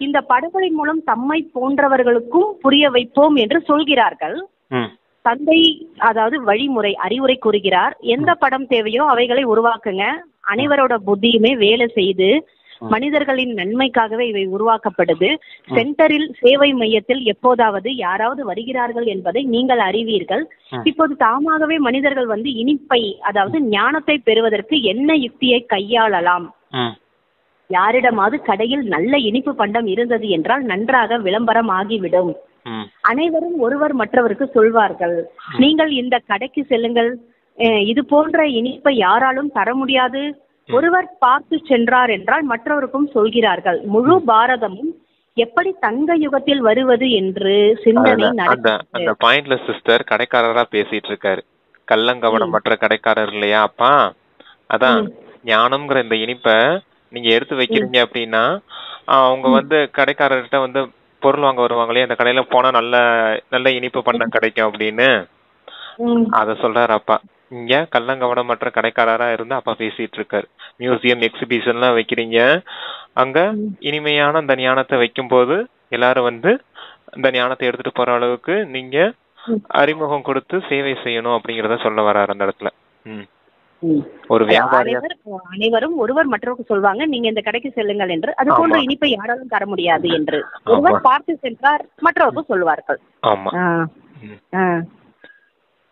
இந்த படங்களின் மூலம் தம்மை போன்றவர்களுக்கும் புரிய வைப்போம் என்று சொல்கிறார்கள். தந்தை அதாவது வழிமுறை அறிவுரை கூறுகிறார். எந்த படம் தேவையோ அவைகளை உருவாக்குங்க. அனைவரோட புத்தியுமே வேலை செய்து மனிதர்களின் நன்மைக்காகவே இவை உருவாக்கப்படுது. சென்டரில் சேவை மையத்தில் எப்போதாவது யாராவது வருகிறார்கள் என்பதை நீங்கள் அறிவீர்கள். இப்போது தாமாகவே மனிதர்கள் வந்து இனிப்பை அதாவது ஞானத்தை பெறுவதற்கு என்ன யுக்தியை கையாளலாம். யாரிடமாவது கடையில் நல்ல இனிப்பு பண்டம் இருந்தது என்றால் நன்றாக விளம்பரம் ஆகிவிடும். அனைவரும் ஒருவர் மற்றவருக்கு சொல்வார்கள், நீங்கள் இந்த கடைக்கு செல்லுங்கள், இது போன்ற இனிப்பை யாராலும் தர முடியாது. ஒருவர் பார்த்து சென்றார் என்றால் மற்றவருக்கும் சொல்கிறார்கள். முழு பாரதமும் எப்படி தங்க யுகத்தில் வருவது என்று சிந்தனை அந்த பாயிண்ட்ல சிஸ்டர் கடைக்காரரா பேசிட்டு இருக்காரு. கள்ளங்கவனம் மற்ற கடைக்காரர் இல்லையா அப்பா. அதான் ஞானம்ங்கிற இந்த இனிப்பை நீங்க எடுத்து வைக்கிறீங்க அப்படின்னா அவங்க வந்து கடைக்காரர்கிட்ட வந்து பொருள் வாங்க வருவாங்களே, அந்த கடையில போனா நல்ல நல்ல இனிப்பு பண்டம் கிடைக்கும் அப்படின்னு அத சொல்றாரு அப்பா. இங்க கள்ளங்கவனம் மற்ற கடைக்காரரா இருந்து அப்பா பேசிட்டு இருக்காரு. மியூசியம் எக்ஸிபிஷன்லாம் வைக்கிறீங்க, அங்க இனிமையான அந்த ஞானத்தை வைக்கும் போது எல்லாரும் வந்து இந்த ஞானத்தை எடுத்துட்டு போற அளவுக்கு நீங்க அறிமுகம் கொடுத்து சேவை செய்யணும் அப்படிங்கறத சொல்ல வர்றாரு அந்த இடத்துல. ஒரு வியாபாரி அனைவரும் ஒருவர் மற்றவருக்கு சொல்வாங்க, நீங்க இந்த கடைக்கு செல்லுங்கள் என்று. அது போன்ற இனிப்பை யாராலும் தர முடியாது என்று ஒருவர் பார்த்து சென்றார் மற்றவர்கள் சொல்வார்கள்.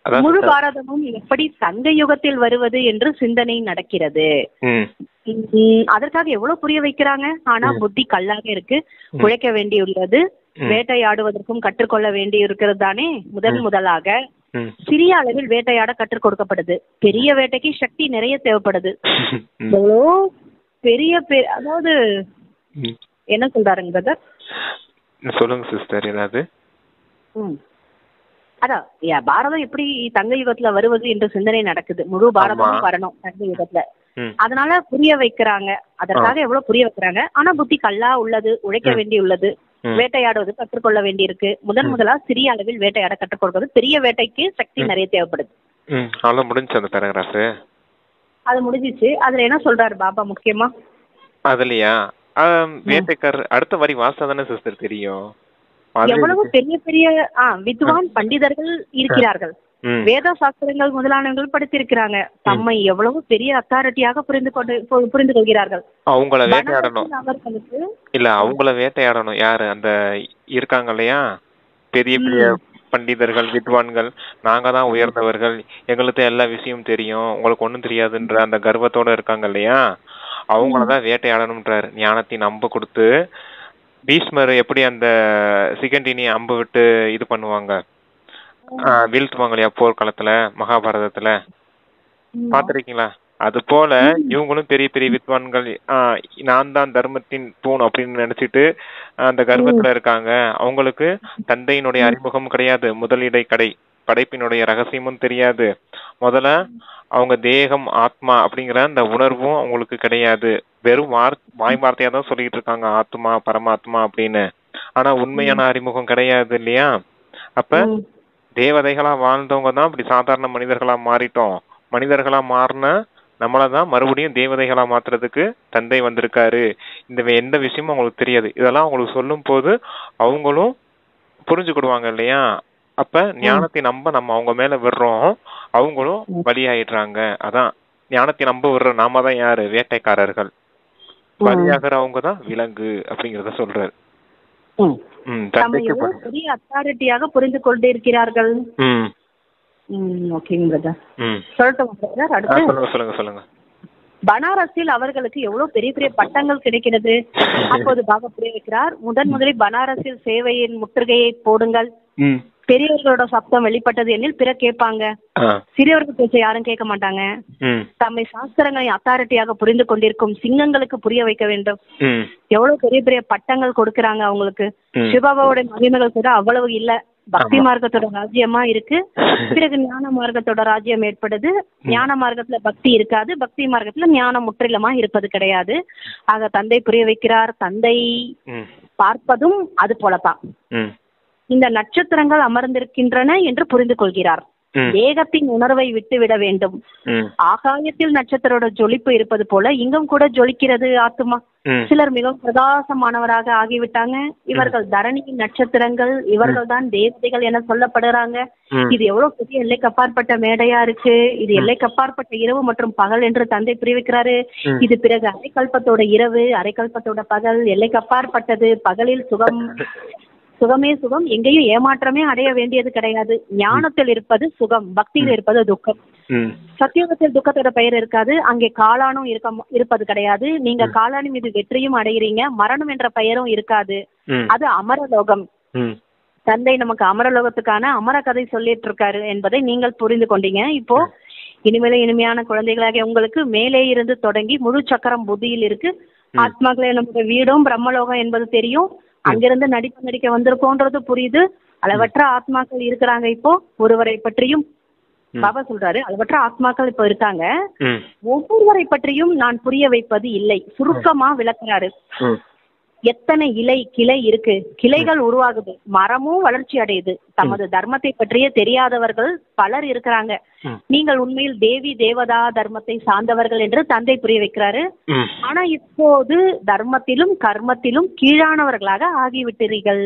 முழு பாரதமும் எப்படி தங்க யுகத்தில் வருவது என்று சிந்தனை நடக்கிறது. அதற்காக எவ்வளவு புரிய வைக்கிறாங்க. ஆனா புத்தி கல்லாக இருக்கு. உழைக்க வேண்டியுள்ளது, வேட்டையாடுவதற்கும் கற்றுக்கொள்ள வேண்டி இருக்கிறது தானே. முதலாக சிறிய அளவில் வேட்டையாட கற்றுக் கொடுக்கப்படுது. பெரிய வேட்டைக்கு சக்தி நிறைய தேவைப்படுது. எவ்வளோ பெரிய அதாவது என்ன சொல்றாருங்க பிரதர்? சொல்லுங்க சிஸ்டர். ஏதாவது அதான் பாரதம் எப்படி தங்க யுகத்துல வருவது என்று சிந்தனை நடக்குது. முழு பாரதமும் வரணும் தங்க யுகத்துல. அதனால புரிய வைக்கிறாங்க. அதற்காக எவ்வளவு புரிய வைக்கிறாங்க. ஆனா புத்தி கல்லா உள்ளது, உழைக்க வேண்டி உள்ளது, வேட்டையாடுவது கற்றுக்கொள்ள வேண்டி இருக்கு. முதலா சிறிய அளவில் வேட்டையாட கற்றுக் கொடுக்கிறது. பெரிய வேட்டைக்கு சக்தி நிறைய தேவைப்படுது. அது முடிஞ்சிச்சு. அதுல என்ன சொல்றாரு பாபா முக்கியமா? அதுலயா வேட்டைக்காரர் அடுத்த வரி வாசா தானே சிஸ்டர் தெரியும். எவ்வளவு பெரிய பெரிய வித்வான் பண்டிதர்கள் இருக்கிறார்கள். வேத சாஸ்திரங்கள் முதலானவர்கள் படித்திருக்கிறாங்க. தம்மை எவ்வளவு பெரிய அத்தாரிட்டியாக புரிந்து கொள்கிறார்கள். அவங்கள வேட்டையாடணும். இல்ல அவங்கள வேட்டையாடணும். யாரு அந்த இருக்காங்க இல்லையா பெரிய பெரிய பண்டிதர்கள் வித்வான்கள், நாங்க தான் உயர்ந்தவர்கள், எங்களுக்கு எல்லா விஷயமும் தெரியும், உங்களுக்கு ஒண்ணும் தெரியாதுன்ற அந்த கர்வத்தோட இருக்காங்க இல்லையா, அவங்களதான் வேட்டையாடணும்ன்றாரு. ஞானத்தின் அம்பு கொடுத்து பீஷ்மர் எப்படி அந்த சிகண்டினி அம்பு விட்டு இது பண்ணுவாங்க, வீழ்த்துவாங்க இல்லையா போர்க்காலத்துல மகாபாரதத்துல, பாத்திருக்கீங்களா? அது போல இவங்களும் பெரிய பெரிய வித்வான்கள், நான் தான் தர்மத்தின் தூண் அப்படின்னு நினைச்சிட்டு அந்த கர்வத்துல இருக்காங்க. அவங்களுக்கு தந்தையினுடைய அறிமுகம் கிடையாது, முதலிடை கடை படைப்பினுடைய ரகசியமும் தெரியாது. முதல்ல அவங்க தேகம் ஆத்மா அப்படிங்கிற அந்த உணர்வும் அவங்களுக்கு கிடையாது. வெறும் வாய் வார்த்தையா தான் சொல்லிட்டு இருக்காங்க ஆத்மா பரமாத்மா அப்படின்னு. ஆனா உண்மையான அறிமுகம் கிடையாது இல்லையா? அப்ப தேவதைகளா வாழ்ந்தவங்க தான் இப்படி சாதாரண மனிதர்களா மாறிட்டோம். மனிதர்களா மாறின நம்மளதான் மறுபடியும் தேவதைகளா மாத்துறதுக்கு தந்தை வந்திருக்காரு. இந்த எந்த விஷயமும் அவங்களுக்கு தெரியாது. இதெல்லாம் அவங்களுக்கு சொல்லும் போது அவங்களும் புரிஞ்சுக்கிடுவாங்க இல்லையா? அப்ப ஞானத்தை நம்ப நம்ம அவங்க மேல விடுறோம், அவங்களும் பலியாயிடுறாங்க. அதான் ஞானத்தை நம்ப விடுற நாம தான் யாரு? வேட்டைக்காரர்கள். பலியாகிற அவங்கதான் விலங்கு அப்படிங்கறத சொல்றாரு. பெரிய அத்தாரிட்டியாக புரிந்து கொண்டிருக்கிறார்கள். சொல்லுங்க. பனாரஸில் அவர்களுக்கு எவ்வளவு பெரிய பெரிய பட்டங்கள் கிடைக்கிறது. அப்போது பாபா புரிய வைக்கிறார், முதலில் பனாரஸில் சேவையின் முற்றுகையை போடுங்கள். பெரியவர்களோட சப்தம் வெளிப்பட்டது எனில் பிற கேட்பாங்க, சிறியவர்கள் பேச்ச யாரும் கேட்க மாட்டாங்க. தம்மை சாஸ்திரங்களை அத்தாரிட்டியாக புரிந்து கொண்டிருக்கும் சிங்கங்களுக்கு புரிய வைக்க வேண்டும். எவ்வளவு பெரிய பெரிய பட்டங்கள் கொடுக்கறாங்க அவங்களுக்கு. சிவபாபாவோட மகிமைகள் கூட அவ்வளவு இல்ல. பக்தி மார்க்கத்தோட ராஜ்யமா இருக்கு, பிறகு ஞான மார்க்கத்தோட ராஜ்யம் ஏற்படுது. ஞான மார்க்கத்துல பக்தி இருக்காது, பக்தி மார்க்கத்துல ஞானம் முற்றிலுமா இருப்பது கிடையாது. ஆக தந்தை புரிய வைக்கிறார், தந்தை பார்ப்பதும் அது போலதான். இந்த நட்சத்திரங்கள் அமர்ந்திருக்கின்றன என்று புரிந்து கொள்கிறார். தேகத்தின் உணர்வை விட்டு விட வேண்டும். ஆகாயத்தில் நட்சத்திரோட ஜொலிப்பு இருப்பது போல இங்கும் கூட ஜொலிக்கிறது ஆத்மா. சிலர் மிகவும் பிரகாசமானவராக ஆகிவிட்டாங்க. இவர்கள் தரணியின் நட்சத்திரங்கள், இவர்கள் தான் தேவதைகள் என சொல்லப்படுறாங்க. இது எவ்வளவு பெரிய எல்லைக்கு அப்பாற்பட்ட மேடையா இருக்கு. இது எல்லைக்கு அப்பாற்பட்ட இரவு மற்றும் பகல் என்று தந்தை புரிவிக்கிறாரு. இது பிறகு அரைக்கல்பத்தோட இரவு, அரைக்கல்பத்தோட பகல், எல்லைக்கு அப்பாற்பட்டது. பகலில் சுகமே சுகம், எங்கேயும் ஏமாற்றமே அடைய வேண்டியது கிடையாது. ஞானத்தில் இருப்பது சுகம், பக்தியில் இருப்பது துக்கம். சத்தியோகத்தில் துக்கத்தோட பெயர் இருக்காது, அங்கே காலானும் இருப்பது கிடையாது. நீங்க காலானி மீது வெற்றியும் அடைகிறீங்க, மரணம் என்ற பெயரும் இருக்காது. அது அமரலோகம். தந்தை நமக்கு அமரலோகத்துக்கான அமர கதை சொல்லிட்டு இருக்காரு என்பதை நீங்கள் புரிந்து கொண்டீங்க. இப்போ இனிமேல இனிமையான குழந்தைகளாக உங்களுக்கு மேலே இருந்து தொடங்கி முழு சக்கரம் புத்தியில் இருக்கு. ஆத்மாக்களே நம்முடைய வீடும் பிரம்மலோகம் என்பது தெரியும். அங்கிருந்து நடிக்க வந்திருக்கோன்றது புரியுது. அளவற்ற ஆத்மாக்கள் இருக்கிறாங்க. இப்போ ஒருவரை பற்றியும் பாபா சொல்றாரு, அளவற்ற ஆத்மாக்கள் இப்போ இருக்காங்க. ஒவ்வொருவரை பற்றியும் நான் புரிய வைப்பது இல்லை, சுருக்கமா விளக்குறாரு. எத்தனை கிளை இருக்கு, கிளைகள் உருவாகுது, மரமும் வளர்ச்சி அடையுது. தமது தர்மத்தை பற்றியே தெரியாதவர்கள் பலர் இருக்கிறாங்க. நீங்கள் உண்மையில் தேவி தேவதா தர்மத்தை சார்ந்தவர்கள் என்று தந்தை புரிய வைக்கிறாரு. ஆனா இப்போது தர்மத்திலும் கர்மத்திலும் கீழானவர்களாக ஆகிவிட்டீர்கள்.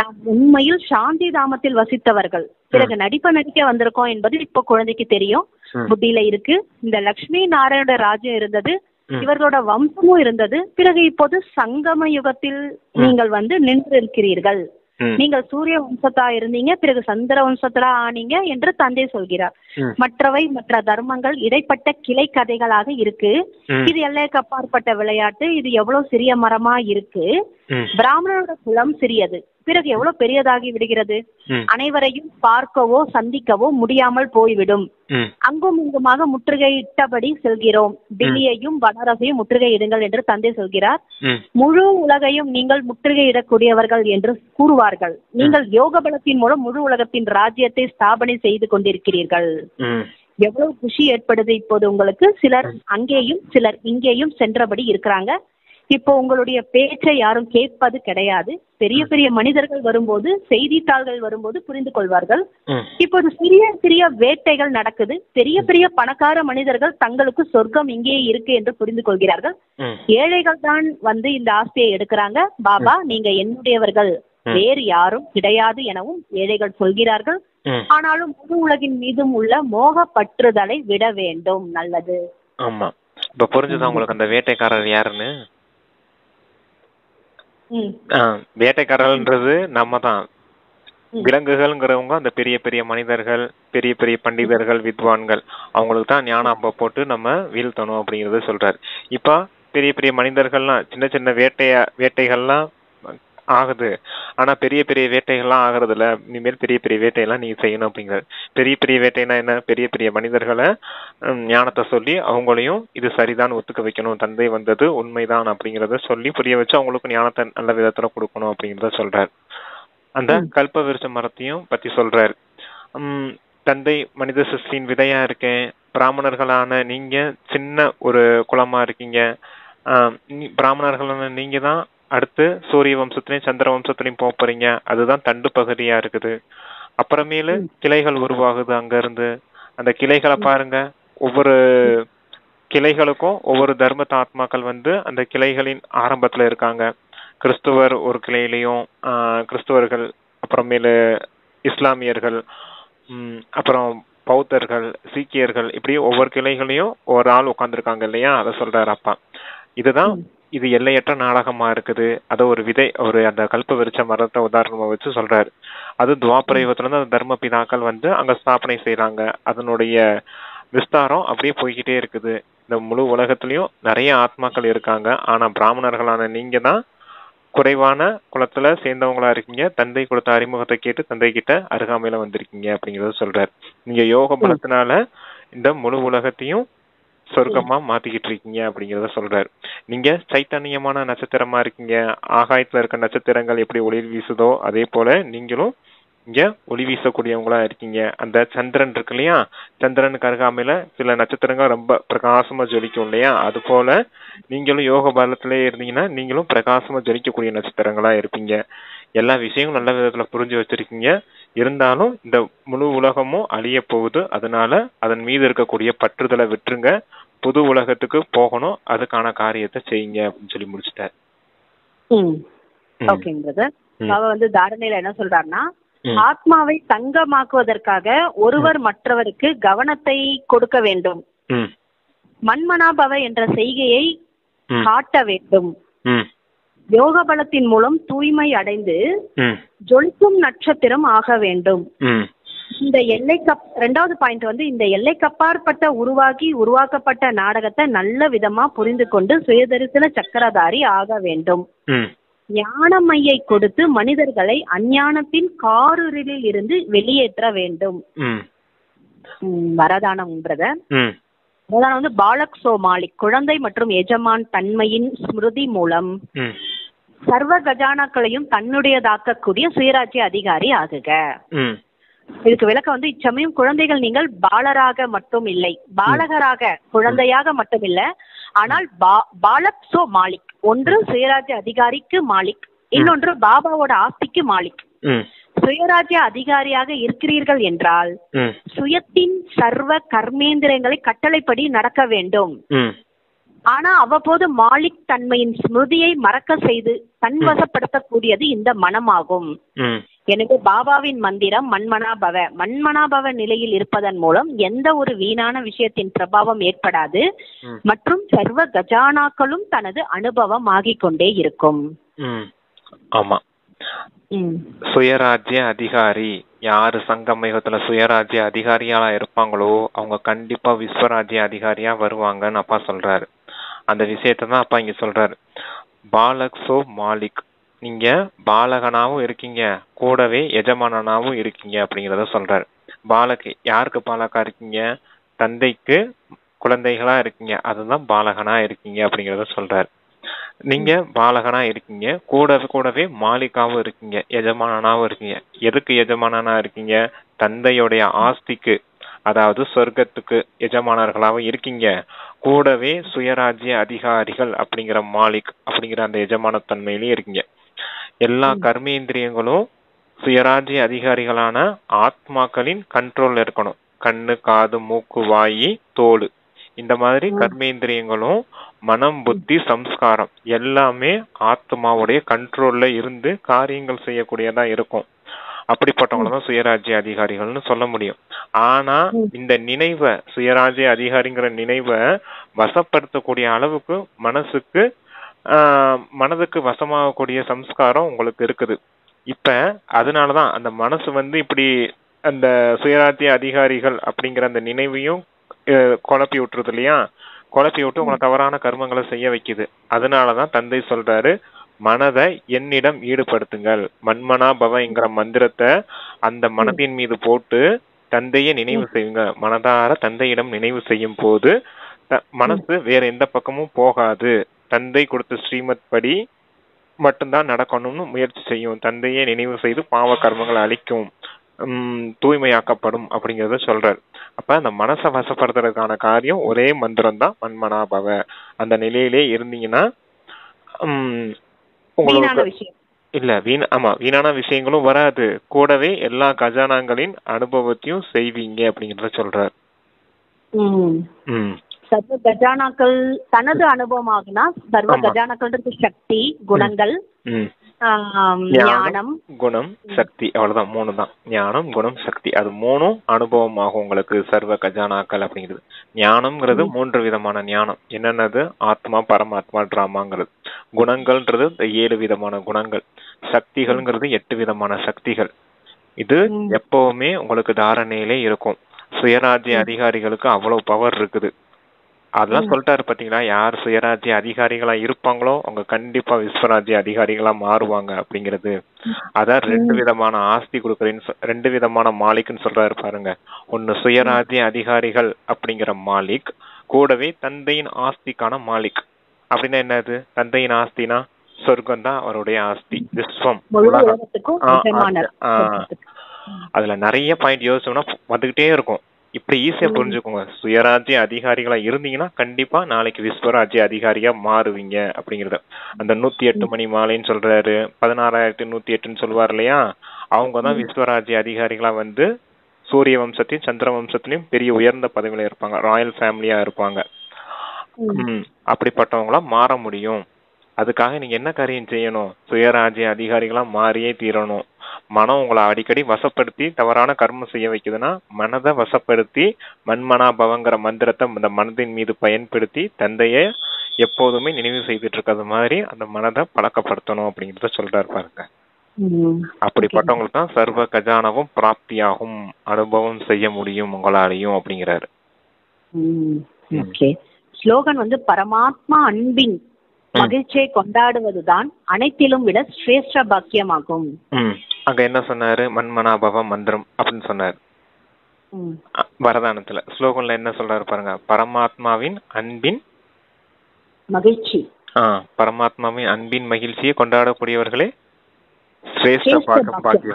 நாம் உண்மையில் சாந்தி தாமத்தில் வசித்தவர்கள். பிறகு நடிக்க வந்திருக்கோம் என்பது இப்போ குழந்தைக்கு தெரியும், புத்தியில இருக்கு. இந்த லட்சுமி நாராயணோட ராஜ்யம் இருந்தது, இவர்களோட வம்சமும் இருந்தது. பிறகு இப்போது சங்கம யுகத்தில் நீங்கள் நின்று இருக்கிறீர்கள். நீங்கள் சூரிய வம்சத்தா இருந்தீங்க, பிறகு சந்திர வம்சத்தா ஆனீங்க என்று தந்தை சொல்கிறார். மற்ற தர்மங்கள் இடைப்பட்ட கிளை கதைகளாக இருக்கு. இது எல்லைக்கு அப்பாற்பட்ட விளையாட்டு. இது எவ்வளவு சிறிய மரமா இருக்கு. பிராமணனோட குலம் சிறியது, பிறகு எவ்வளவு பெரியதாகி விடுகிறது. அனைவரையும் பார்க்கவோ சந்திக்கவோ முடியாமல் போய்விடும். அங்கும் இங்குமாக முற்றுகையிட்டபடி செல்கிறோம். டில்லியையும் பனாரஸையும் முற்றுகையிடுங்கள் என்று தந்தை சொல்கிறார். முழு உலகையும் நீங்கள் முற்றுகையிடக்கூடியவர்கள் என்று கூறுவார்கள். நீங்கள் யோக பலத்தின் மூலம் முழு உலகத்தின் ராஜ்யத்தை ஸ்தாபனை செய்து கொண்டிருக்கிறீர்கள். எவ்வளவு குஷி ஏற்படுது இப்போது உங்களுக்கு. சிலர் அங்கேயும் சிலர் இங்கேயும் சென்றபடி இருக்கிறாங்க. இப்போ உங்களுடைய பேச்சை யாரும் கேட்பது கிடையாது. பெரிய பெரிய மனிதர்கள் வரும்போது, செய்தித்தாள்கள் வரும்போது புரிந்து கொள்வார்கள். இப்போது சிறிய சிறிய வேட்டைகள் நடக்குது. பெரிய பெரிய பணக்கார மனிதர்கள் தங்களுக்கு சொர்க்கம் இங்கே இருக்கு என்று புரிந்து கொள்கிறார்கள். ஏழைகள் தான் இந்த ஆஸ்தியை எடுக்கிறாங்க. பாபா நீங்க என்னுடையவர்கள், வேறு யாரும் கிடையாது எனவும் ஏழைகள் சொல்கிறார்கள். ஆனாலும் முழு உலகின் மீதும் உள்ள மோக பற்றுதலை விட வேண்டும். நல்லது. ஆமா, இப்ப புரிஞ்சுதான் உங்களுக்கு அந்த வேட்டைக்காரர் யாருன்னு. வேட்டைக்காரர்கள்ன்றது நம்ம தான். விலங்குகள்ங்கிறவங்க அந்த பெரிய பெரிய மனிதர்கள், பெரிய பெரிய பண்டிதர்கள், வித்வான்கள், அவங்களுக்கு தான் ஞான அம்ப போட்டு நம்ம வீழ்த்தணும் அப்படிங்கறத சொல்றாரு. இப்ப பெரிய பெரிய மனிதர்கள்லாம் சின்ன சின்ன வேட்டைகள்லாம் ஆகுது. ஆனா பெரிய பெரிய வேட்டைகள்லாம் ஆகுறது இல்ல. இனிமேல் பெரிய பெரிய வேட்டையெல்லாம் நீங்க செய்யணும் அப்படிங்கிறாரு. பெரிய பெரிய வேட்டைனா என்ன? பெரிய பெரிய மனிதர்களை ஞானத்தை சொல்லி அவங்களையும் இது சரிதான் ஒத்துக்க வைக்கணும், தந்தை வந்தது உண்மைதான் அப்படிங்கறத சொல்லி புரிய வச்சு அவங்களுக்கு ஞானத்தை நல்ல விதத்துல கொடுக்கணும் அப்படிங்கறத சொல்றாரு. அந்த கல்ப விருட்ச மரத்தையும் பத்தி சொல்றாரு. தந்தை மனித சிருஷ்டியின் விதையா இருக்கேன், பிராமணர்களான நீங்க சின்ன ஒரு குலமா இருக்கீங்க, பிராமணர்களான நீங்க தான் அடுத்து சூரிய வம்சத்திலையும் சந்திர வம்சத்திலையும் போறீங்க, அதுதான் தண்டு பகுதியா இருக்குது. அப்புறமேலு கிளைகள் உருவாகுது அங்க இருந்து. அந்த கிளைகளை பாருங்க, ஒவ்வொரு கிளைகளுக்கும் ஒவ்வொரு தர்ம ஆத்மாக்கள் அந்த கிளைகளின் ஆரம்பத்துல இருக்காங்க. கிறிஸ்துவர் ஒரு கிளையிலையும், கிறிஸ்துவர்கள், அப்புறமேலு இஸ்லாமியர்கள், அப்புறம் பௌத்தர்கள், சீக்கியர்கள், இப்படி ஒவ்வொரு கிளைகளையும் ஒரு ஆள் உட்கார்ந்துருக்காங்க இல்லையா, அதை சொல்றாரு அப்பா. இதுதான் இது எல்லையற்ற நாடகமா இருக்குது. அதை ஒரு விதை, ஒரு அந்த கல்ப விருட்ச மரத்தை உதாரணமா வச்சு சொல்றாரு. அது துவாபர யுகத்துல இருந்து அந்த தர்ம பிதாக்கள் அங்க ஸ்தாபனை செய்யறாங்க. அதனுடைய விஸ்தாரம் அப்படியே போய்கிட்டே இருக்குது. இந்த முழு உலகத்திலயும் நிறைய ஆத்மாக்கள் இருக்காங்க. ஆனா பிராமணர்களான நீங்க தான் குறைவான குலத்துல சேர்ந்தவங்களா இருக்கீங்க. தந்தை கொடுத்த அறிமுகத்தை கேட்டு தந்தை கிட்ட அருகாமையில வந்திருக்கீங்க அப்படிங்கறத சொல்றாரு. நீங்க யோக பலத்தினால இந்த முழு உலகத்தையும் சொர்க்கமா மாத்திக்கிட்டு இருக்கீங்க அப்படிங்கறத சொல்றாரு. நீங்க சைத்தன்யமான நட்சத்திரமா இருக்கீங்க. ஆகாயத்துல இருக்க நட்சத்திரங்கள் எப்படி ஒளி வீசுதோ அதே போல நீங்களும் இங்க ஒளி வீசக்கூடியவங்களா இருக்கீங்க. அந்த சந்திரன் இருக்கு இல்லையா, சந்திரனுக்கு அருகாமையில சில நட்சத்திரங்கள் ரொம்ப பிரகாசமா ஜொலிக்கும் இல்லையா, அது போல நீங்களும் யோக பலத்திலே இருந்தீங்கன்னா நீங்களும் பிரகாசமா ஜொலிக்கக்கூடிய நட்சத்திரங்களா இருப்பீங்க. எல்லா விஷயங்களும் நல்ல விதத்துல புரிஞ்சு வச்சிருக்கீங்க. இருந்தாலும் இந்த முழு உலகமும் அழிய போகுது. அதனால அதன் மீது இருக்கக்கூடிய பற்றுதலை விட்டுருங்க, புது உலகத்துக்கு போகணும், அதுக்கான காரியத்தை செய்யுங்க அப்படின்னு சொல்லி முடிச்சிட்டாரு. தாரணையில என்ன சொல்றாருன்னா, ஆத்மாவை தங்கமாக்குவதற்காக ஒருவர் மற்றவருக்கு கவனத்தை கொடுக்க வேண்டும், மன்மனாபவ என்ற செய்கையை காட்ட வேண்டும், யோக பலத்தின் மூலம் தூய்மை அடைந்து ஜொலிக்கும் நட்சத்திரம் ஆக வேண்டும். இந்த ரெண்டாவது பாயிண்ட் இந்த எல்லைக்கப்பாற்பட்ட உருவாக்கப்பட்ட நாடகத்தை நல்ல விதமா புரிந்து கொண்டு சுயதரிசன சக்கரதாரி ஆக வேண்டும். ஞானமையை கொடுத்து மனிதர்களை அஞ்ஞானத்தின் காரிருளில் இருந்து வெளியேற்ற வேண்டும். வரதானம் பாலக் சோ மாலிக், குழந்தை மற்றும் எஜமான் தன்மையின் ஸ்மிருதி மூலம் சர்வ கஜானாக்களையும் தன்னுடையதாக்கக்கூடிய சுயராஜ்ய அதிகாரி ஆகுக. இதுக்கு விளக்கம் இச்சமயம் குழந்தைகள் நீங்கள் பாலராக மட்டும் இல்லை, பாலகராக குழந்தையாக மட்டும் இல்ல, ஆனால் பாலக் சோ மாலிக், ஒன்று சுயராஜ்ய அதிகாரிக்கு மாலிக், இன்னொன்று பாபாவோட ஆஸ்திக்கு மாலிக். சுயராஜ்ய அதிகாரியாக இருக்கிறீர்கள் என்றால் சுயத்தின் சர்வ கர்மேந்திரங்களை கட்டளைப்படி நடக்க வேண்டும். ஆனா அவ்வப்போது மாலிக் தன்மையின் ஸ்மிருதியை மறக்க செய்து தன்வசப்படுத்தக்கூடியது இந்த மனமாகும். எனவே பாபாவின் மந்திரம் மன்மனாபவ நிலையில் இருப்பதன் மூலம் எந்த ஒரு வீணான விஷயத்தின் பிரபாவம் ஏற்படாது மற்றும் சர்வ கஜானாக்களும் தனது அனுபவம் ஆகிக் கொண்டே இருக்கும். ஆமா, சுயராஜ்ய அதிகாரி யாரு சங்கமயுகத்துல சுயராஜ்ய அதிகாரியா இருப்பாங்களோ அவங்க கண்டிப்பா விஸ்வராஜ்ய அதிகாரியா வருவாங்கன்னு அப்பா சொல்றாரு. அந்த விஷயத்தான் அப்பா இங்க சொல்றாரு. பாலக் சோ மாலிக், நீங்க பாலகனாவும் இருக்கீங்க, கூடவே எஜமானனாவும் இருக்கீங்க அப்படிங்கறத சொல்றாரு. பாலக் யாருக்கு பாலகா இருக்கீங்க? தந்தைக்கு குழந்தைகளா இருக்கீங்க, அதுதான் பாலகனா இருக்கீங்க அப்படிங்கறத சொல்றாரு. நீங்க பாலகனா இருக்கீங்க, கூடவே மாலிகாவும் இருக்கீங்க, எஜமானனாவும் இருக்கீங்க. எதுக்கு எஜமானனா இருக்கீங்க? தந்தையுடைய ஆஸ்திக்கு, அதாவது சொர்க்கத்துக்கு எஜமானர்களாவும் இருக்கீங்க. கூடவே சுயராஜ்ய அதிகாரிகள் அப்படிங்கிற மாலிக் அப்படிங்கிற அந்த எஜமான தன்மையிலேயே இருக்கீங்க. எல்லா கர்மேந்திரியங்களும் சுயராஜ்ய அதிகாரிகளான ஆத்மாக்களின் கண்ட்ரோல்ல இருக்கணும். கண்ணு, காது, மூக்கு, வாயி, தோல், இந்த மாதிரி கர்மேந்திரியங்களும் மனம், புத்தி, சம்ஸ்காரம் எல்லாமே ஆத்மாவுடைய கண்ட்ரோல்ல இருந்து காரியங்கள் செய்யக்கூடியதா இருக்கும். அப்படிப்பட்டவங்களதான் சுயராஜ்ய அதிகாரிகள்னு சொல்ல முடியும். ஆனா இந்த நினைவை, சுயராஜ்ய அதிகாரிங்கிற நினைவை வசப்படுத்தக்கூடிய அளவுக்கு மனதுக்கு வசமாகக்கூடிய சம்ஸ்காரம் உங்களுக்கு இருக்குது. இப்ப அதனாலதான் அந்த மனசு இப்படி அந்த சுயராஜ்ய அதிகாரிகள் அப்படிங்கிற அந்த நினைவையும் குழப்பி விட்டுருது இல்லையா, குழப்பி விட்டு உங்களை தவறான கர்மங்களை செய்ய வைக்குது. அதனாலதான் தந்தை சொல்றாரு, மனதை என்னிடம் ஈடுபடுத்துங்கள். மன்மனா பவங்கிற மந்திரத்தை அந்த மனதின் மீது போட்டு தந்தையை நினைவு செய்யுங்க. மனதார தந்தையிடம் நினைவு செய்யும் போது மனசு வேற எந்த பக்கமும் போகாது. தந்தை கொடுத்த ஸ்ரீமத் படி மட்டும்தான் நடக்கணும்னு முயற்சி செய்யும். தந்தையை நினைவு செய்து பாவ கர்மங்களை அழிக்கும், தூய்மையாக்கப்படும் அப்படிங்கறத சொல்றாரு. அப்ப அந்த மனசை வசப்படுத்துறதுக்கான காரியம் ஒரே மந்திரம் தான், மன்மனா பவ. அந்த நிலையிலே இருந்தீங்கன்னா உங்களுக்கு இல்ல வீணான விஷயங்களும் வராது. கூடவே எல்லா கஜானாங்களின் அனுபவத்தையும் செய்வீங்க அப்படிங்கறத சொல்றாரு. சர்வ கஜானாக்கள் தனது அனுபவமாகுனா சர்வ கஜானாக்கள் சக்தி, குணங்கள், ஞானம், குணம், சக்தி, அவ்வளவுதான். 3 தான். ஞானம், குணம், சக்தி. அது 3ம் அனுபவமாகும் உங்களுக்கு சர்வ கஜானாக்கள் அப்படிங்கிறது. ஞானம்ங்கிறது 3 விதமான ஞானம். என்னென்னது? ஆத்மா, பரமாத்மா, டிராமாங்கிறது. குணங்கள்ன்றது 7 விதமான குணங்கள். சக்திகள்ங்கிறது 8 விதமான சக்திகள். இது எப்பவுமே உங்களுக்கு தாரணையிலே இருக்கும். சுயராஜ்ய அதிகாரிகளுக்கு அவ்வளவு பவர் இருக்குது. அதெல்லாம் சொல்லிட்டாரு பாத்தீங்களா, யார் சுயராஜ்ய அதிகாரிகளா இருப்பாங்களோ அவங்க கண்டிப்பா விஸ்வராஜ்ய அதிகாரிகளா மாறுவாங்க அப்படிங்கிறது. அதான் 2 விதமான ஆஸ்தி கொடுக்குறேன்னு 2 விதமான மாலிக்னு சொல்றாரு பாருங்க. ஒன்னு சுயராஜ்ய அதிகாரிகள் அப்படிங்கிற மாலிக், கூடவே தந்தையின் ஆஸ்திக்கான மாலிக். அப்படின்னா என்னது? தந்தையின் ஆஸ்தினா சொர்க்கம் தான் அவருடைய ஆஸ்தி, விஸ்வம், உலகம். அதுல நிறைய பாயிண்ட் யோசிச்சோம்னா வந்துகிட்டே இருக்கும். இப்படி ஈஸியா புரிஞ்சுக்கோங்க. சுயராஜ்ய அதிகாரிகளா இருந்தீங்கன்னா கண்டிப்பா நாளைக்கு விஸ்வராஜ்ய அதிகாரியா மாறுவீங்க அப்படிங்கறத. அந்த 108 மணி மாலைன்னு சொல்றாரு, 16,108ன்னு சொல்லுவார் இல்லையா, அவங்கதான் விஸ்வராஜ்ய அதிகாரிகளா வந்து சூரிய வம்சத்தையும் சந்திர வம்சத்திலையும் பெரிய உயர்ந்த பதவியில இருப்பாங்க, ராயல் ஃபேமிலியா இருப்பாங்க. அப்படிப்பட்டவங்களா மாற முடியும். அதுக்காக நீங்க என்ன காரியம் செய்யணும்? சுயராஜ்ய அதிகாரிகளா மாறியே தீரணும். மனம் உங்களை அடிக்கடி வசப்படுத்தி தவறான கர்மம் செய்ய வைக்குதுன்னா மனதை வசப்படுத்தி மன்மனா பவங்கிற மந்திரத்தை அந்த மனதின் மீது பயன்படுத்தி தந்தைய எப்போதுமே நினைவு செய்துட்டு இருக்கிறது மாதிரி அந்த மனதை பழக்கப்படுத்தணும் அப்படிங்கறத சொல்றாரு பாருங்க. அப்படிப்பட்டவங்களுக்கு தான் சர்வ கஜானவும் பிராப்தியாகும், அனுபவம் செய்ய முடியும் உங்களாலையும் அப்படிங்கிறாரு. ஸ்லோகன் வந்து பரமாத்மா அன்பின் மகிழ்ச்சியை கொண்டாடுவதுதான் அனைத்திலும் விட சிரேஷ்ட பாக்கியமாகும். அங்க என்ன சொன்னாரு? மன்மனாபவ மந்திரம் அப்படின்னு சொன்னாரு வரதானத்துல. ஸ்லோகன்ல என்ன சொல்றாரு பாருங்க, பரமாத்மாவின் அன்பின் மகிழ்ச்சி. பரமாத்மாவின் அன்பின் மகிழ்ச்சியை கொண்டாடக்கூடியவர்களே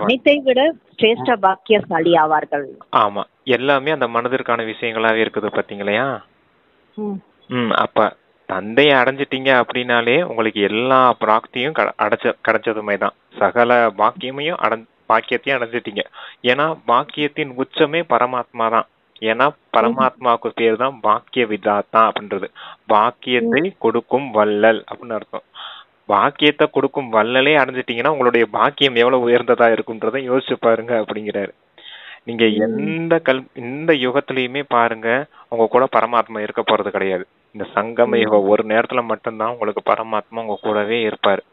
அனைத்தை விட சிரேஷ்ட பாக்கியசாலி ஆவார்கள். ஆமா, எல்லாமே அந்த மனதிற்கான விஷயங்களாவே இருக்குது பாத்தீங்களா. அப்ப தந்தையை அடைஞ்சிட்டீங்க அப்படின்னாலே உங்களுக்கு எல்லா பிராப்தியும் கிடைச்சதுமே தான். சகல பாக்கியத்தையும் அடைஞ்சிட்டீங்க. ஏன்னா பாக்கியத்தின் உச்சமே பரமாத்மா தான். ஏன்னா பரமாத்மாவுக்கு பேர் தான் பாக்கிய விதாத்தா அப்படின்றது. பாக்கியத்தை கொடுக்கும் வள்ளல் அப்படின்னு அர்த்தம். பாக்கியத்தை கொடுக்கும் வள்ளலே அடைஞ்சிட்டீங்கன்னா உங்களுடைய பாக்கியம் எவ்வளவு உயர்ந்ததா இருக்குன்றதை யோசிச்சு பாருங்க அப்படிங்கிறாரு. நீங்க எந்த யுகத்திலயுமே பாருங்க, உங்க கூட பரமாத்மா இருக்க போறது கிடையாது. இந்த சங்கம யுகம் ஒரு நேரத்துல மட்டும்தான் உங்களுக்கு பரமாத்மா உங்க கூடவே இருப்பாரு.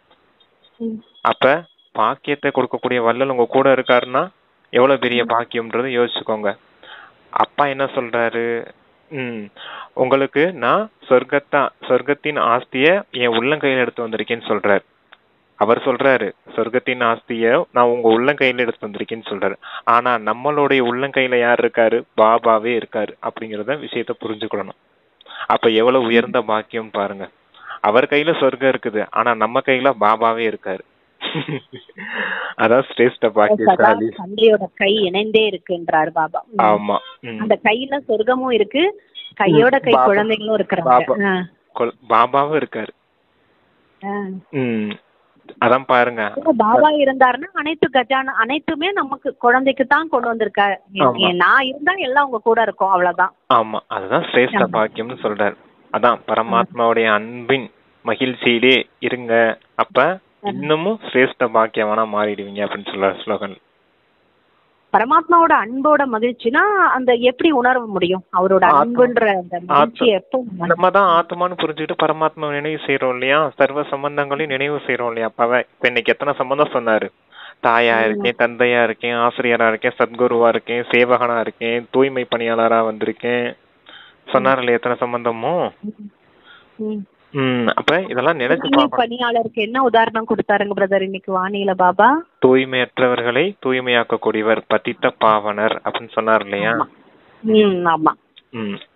அப்ப பாக்கியத்தை கொடுக்கக்கூடிய வள்ளல் உங்க கூட இருக்காருன்னா எவ்வளவு பெரிய பாக்கியம்ன்றத யோசிச்சுக்கோங்க. அப்பா என்ன சொல்றாரு? உங்களுக்கு நான் சொர்க்கத்தின் ஆஸ்திய என் உள்ளங்கையில எடுத்து வந்திருக்கேன்னு சொல்றாரு. அவர் சொல்றாரு சொர்க்கத்தின் ஆஸ்திய நான் உங்க உள்ளங்கையில எடுத்து வந்திருக்கேன்னு சொல்றாரு. ஆனா நம்மளுடைய உள்ளங்கையில யார் இருக்காரு? பாபாவே இருக்காரு அப்படிங்கறத விஷயத்த புரிஞ்சுக்கணும். அப்ப எவ்வளவு உயர்ந்த பாக்கியம் பாருங்க. அவர் கையில சொர்க்கம் இருக்குது, ஆனா நம்ம கையில பாபாவே இருக்காரு. அதான் சிரேஷ்ட பாக்கியசாலி. தந்தையோட கை இணைந்தே இருக்குன்றாரு பாபா. ஆமா, அந்த கையில சொர்க்கமும் இருக்கு, கையோட கை குழந்தைகளும் இருக்கிறாங்க, பாபாவும் இருக்காரு. அதான் பாருங்க, பாபா இருந்தாருன்னா அனைத்து கஜானா அனைத்துமே நமக்கு குழந்தைக்கு தான் கொண்டு வந்திருக்காரு. நான் இருந்தா எல்லாம் உங்க கூட இருக்கும், அவ்வளவுதான். ஆமா, அதுதான் சிரேஷ்ட பாக்கியம்னு சொல்றாரு. அதான் பரமாத்மாவுடைய அன்பின் மகிழ்ச்சியிலே இருங்க, அப்ப இன்னமும் சிரேஷ்ட பாக்கியமான மாறிடுவீங்க அப்படின்னு சொல்றாரு ஸ்லோகன். பரமாத்மாவோட அன்போட மகிழ்ச்சினா அந்த எப்படி உணர முடியும்? அவரோட அன்புன்ற அந்த மகிழ்ச்சி எப்போ நம்ம தான் ஆத்மான்னு புரிஞ்சுக்கிட்டு பரமாத்மா நினைவு செய்யறோம் இல்லையா, சர்வ சம்பந்தங்களையும் நினைவு செய்யறோம் இல்லையா. அப்ப இன்னைக்கு எத்தனை சம்பந்தம் சொன்னாரு? தாயா இருக்கேன், தந்தையா இருக்கேன், ஆசிரியரா இருக்கேன், சத்குருவா இருக்கேன், சேவகனா இருக்கேன், தூய்மை பணியாளரா வந்திருக்கேன் சொன்னார் இல்லையா? எத்தனை சம்பந்தமும் அப்ப இதெல்லாம் நினைச்சு தூய்மை பார்க்கணும். பணியாளருக்கு என்ன உதாரணம் கொடுத்தாருங்க பிரதர் இன்னைக்கு வாணியில பாபா? தூய்மையற்றவர்களை தூய்மையாக்கக்கூடியவர் பதித்த பாவனர் அப்படின்னு சொன்னார் இல்லையா? ஆமா.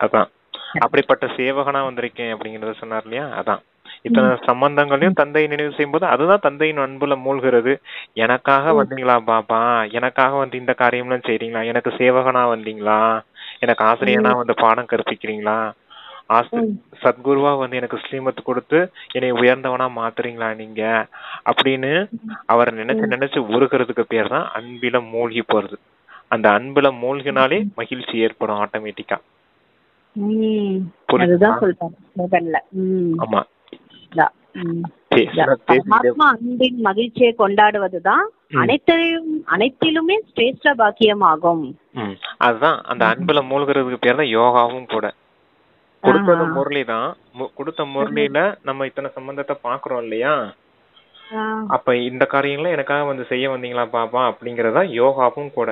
அதான் அப்படிப்பட்ட சேவகனா வந்திருக்கேன் அப்படிங்கறத சொன்னார் இல்லையா? அதான் இத்தனை சம்பந்தங்களையும் தந்தையை நினைவு செய்யும் போது அதுதான் தந்தையின் அன்புல மூழ்கிறது. எனக்காக வந்தீங்களா பாபா, எனக்காக வந்து இந்த காரியம்லாம் செய்றீங்களா, எனக்கு சேவகனா வந்தீங்களா, எனக்கு ஆசிரியனா வந்து பாடம் கற்பிக்கிறீங்களா, சத்குருவா வந்து எனக்கு ஸ்ரீமத் கொடுத்து என்னை உயர்ந்தவனா மாத்துறீங்களா நீங்க அப்படின்னு அவரை நினைச்சு உருகிறதுக்கு பேர் தான் அன்பில மூழ்கி போறது. அந்த அன்புல மூழ்கினாலே மகிழ்ச்சி ஏற்படும் ஆட்டோமேட்டிக்கா. ஆமா, அன்பின் மகிழ்ச்சியை கொண்டாடுவதுதான் அனைத்திலுமே சிரேஷ்ட பாக்கியமாகும். அதுதான் அந்த அன்புல மூழ்கிறதுக்கு பேர் தான் யோகாவும் கூட. கொடுத்தது முரளி தான், கொடுத்த முரளியில நம்ம இத்தனை சம்பந்தத்தை பாக்குறோம் இல்லையா? அப்ப இந்த காரியங்களை எனக்காக வந்து செய்ய வந்தீங்களா பாபா அப்படிங்கறதா யோகாவும் கூட.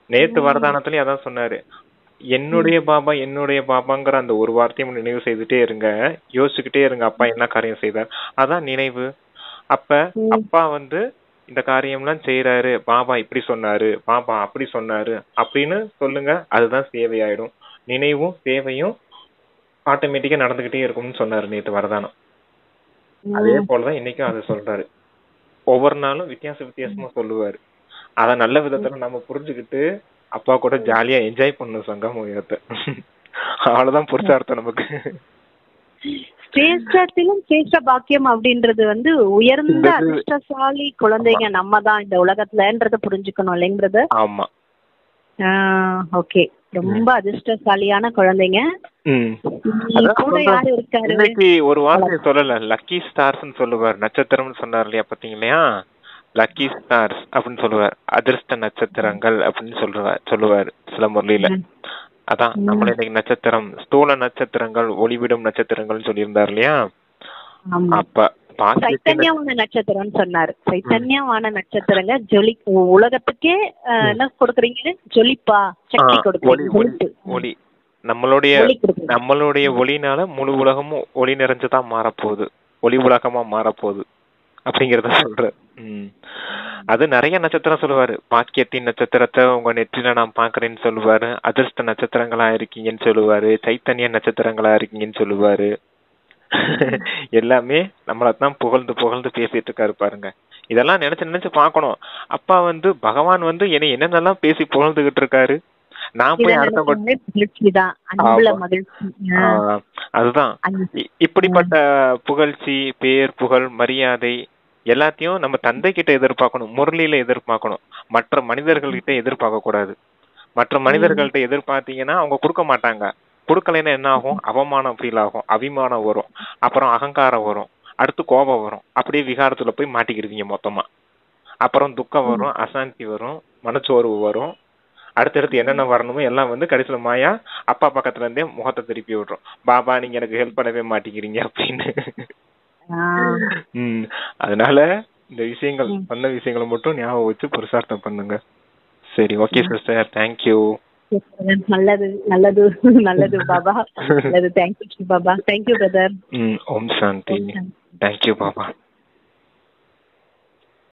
நேத்து வரதானத்துலயும் அதான் சொன்னாரு, என்னுடைய பாபா என்னுடைய பாபாங்கிற அந்த ஒரு வார்த்தையும் நினைவு செய்துட்டே இருங்க, யோசிச்சுக்கிட்டே இருங்க அப்பா என்ன காரியம் செய்தார். அதான் நினைவு. அப்ப அப்பா வந்து இந்த காரியம்லாம் செய்யறாரு, பாபா இப்படி சொன்னாரு, பாபா அப்படி சொன்னாரு அப்படின்னு சொல்லுங்க, அதுதான் சேவையாயிடும். நினைவும் சேவையும் ஆட்டோமேட்டிக்கா நடந்துகிட்டே இருக்கும்னு சொன்னாரு நேத்து வரதானம். அதே போலதான் இன்னைக்கும் அதை சொல்றாரு. ஒவ்வொரு நாளும் வித்தியாசமா சொல்லுவாரு. அத நல்ல விதத்துல நம்ம புரிஞ்சுக்கிட்டு அப்பா கூட ஜாலியா என்ஜாய் பண்ணணும் சங்கமத்தை. அவ்வளவுதான் புருஷார்த்தம் நமக்கு. சிரேஷ்டத்திலும் சிரேஷ்ட பாக்கியம் அப்படின்றது வந்து உயர்ந்த அதிர்ஷ்டசாலி குழந்தைங்க நம்ம தான் இந்த உலகத்துலன்றத புரிஞ்சுக்கணும் இல்லைங்க பிரதர்? ஆமா. ஓகே, ரொம்ப அதிர்ஷ்டசாலியான குழந்தைங்க. கூட யாரு இருக்காரு? இன்னைக்கு ஒரு வார்த்தை சொல்லல, லக்கி ஸ்டார்ஸ் சொல்லுவார், நட்சத்திரம்னு சொன்னார் இல்லையா பாத்தீங்களா? லக்கி ஸ்டார்ஸ் அப்படின்னு சொல்லுவார், அதிர்ஷ்ட நட்சத்திரங்கள் அப்படின்னு சொல்லுவாரு சில முறையில. அதான் நம்மள இன்னைக்கு நட்சத்திரம், ஸ்தூல நட்சத்திரங்கள், ஒளிவிடும் நட்சத்திரங்கள் சொல்லியிருந்தார் இல்லையா? அப்ப சைத்தன்யமான நட்சத்திரம் சொன்னாரு. சைத்தன்யமான நட்சத்திரங்க ஜொலி, உலகத்துக்கே என்ன கொடுக்குறீங்க? ஜொலிப்பா, சக்தி கொடுக்குறீங்க. ஒளி, நம்மளுடைய ஒளினால முழு உலகமும் ஒளி நிறைஞ்சுதான் மாறப்போகுது, ஒளி உலகமா மாறப்போகுது அப்படிங்கறத சொல்ற. அது நிறைய நட்சத்திரம் சொல்லுவாரு. பாக்கியத்தின் நட்சத்திரத்தை உங்க நெற்றில நான் பாக்குறேன்னு சொல்லுவாரு, அதிர்ஷ்ட நட்சத்திரங்களா இருக்கீங்கன்னு சொல்லுவாரு, சைத்தன்ய நட்சத்திரங்களா இருக்கீங்கன்னு சொல்லுவாரு. எல்லாமே நம்மளதான் புகழ்ந்து பேசிட்டு இருக்காரு பாருங்க. இதெல்லாம் நினைச்சு பார்க்கணும். அப்பா வந்து பகவான் வந்து என்னென்னலாம் பேசி புகழ்ந்துகிட்டு இருக்காரு. நான் போய் அதுதான் இப்படிப்பட்ட புகழ்ச்சி, பேர், புகழ், மரியாதை எல்லாத்தையும் நம்ம தந்தை கிட்ட எதிர்பார்க்கணும், முரளியில எதிர்பார்க்கணும். மற்ற மனிதர்கள்கிட்ட எதிர்பார்க்க கூடாது. மற்ற மனிதர்கள்ட்ட எதிர்பார்த்தீங்கன்னா அவங்க கொடுக்க மாட்டாங்க. கொடுக்கலைன்னா என்ன ஆகும்? அவமானம் ஃபீல் ஆகும், அபிமானம் வரும், அப்புறம் அகங்காரம் வரும், அடுத்து கோபம் வரும். அப்படியே விகாரத்துல போய் மாட்டிக்கிடுவீங்க மொத்தமா. அப்புறம் துக்கம் வரும், அசாந்தி வரும், மனச்சோர்வு வரும், அடுத்தடுத்து என்னென்ன வரணுமோ எல்லாம் வந்து கடைசியில மாயா அப்பா பக்கத்துல இருந்தே முகத்தை திருப்பி விடுறோம், பாபா நீங்க எனக்கு ஹெல்ப் பண்ணவே மாட்டேங்கிறீங்க அப்படின்னு. அதனால இந்த விஷயங்கள் சொன்ன விஷயங்களை மட்டும் ஞாபகம் வச்சு புருஷார்த்தம் பண்ணுங்க. சரி, ஓகே சிஸ்டர், தேங்க்யூ. நல்லது நல்லது நல்லது பாபா, நல்லது. Thank you Baba. Thank you brother. Om Shanti. Thank you Baba.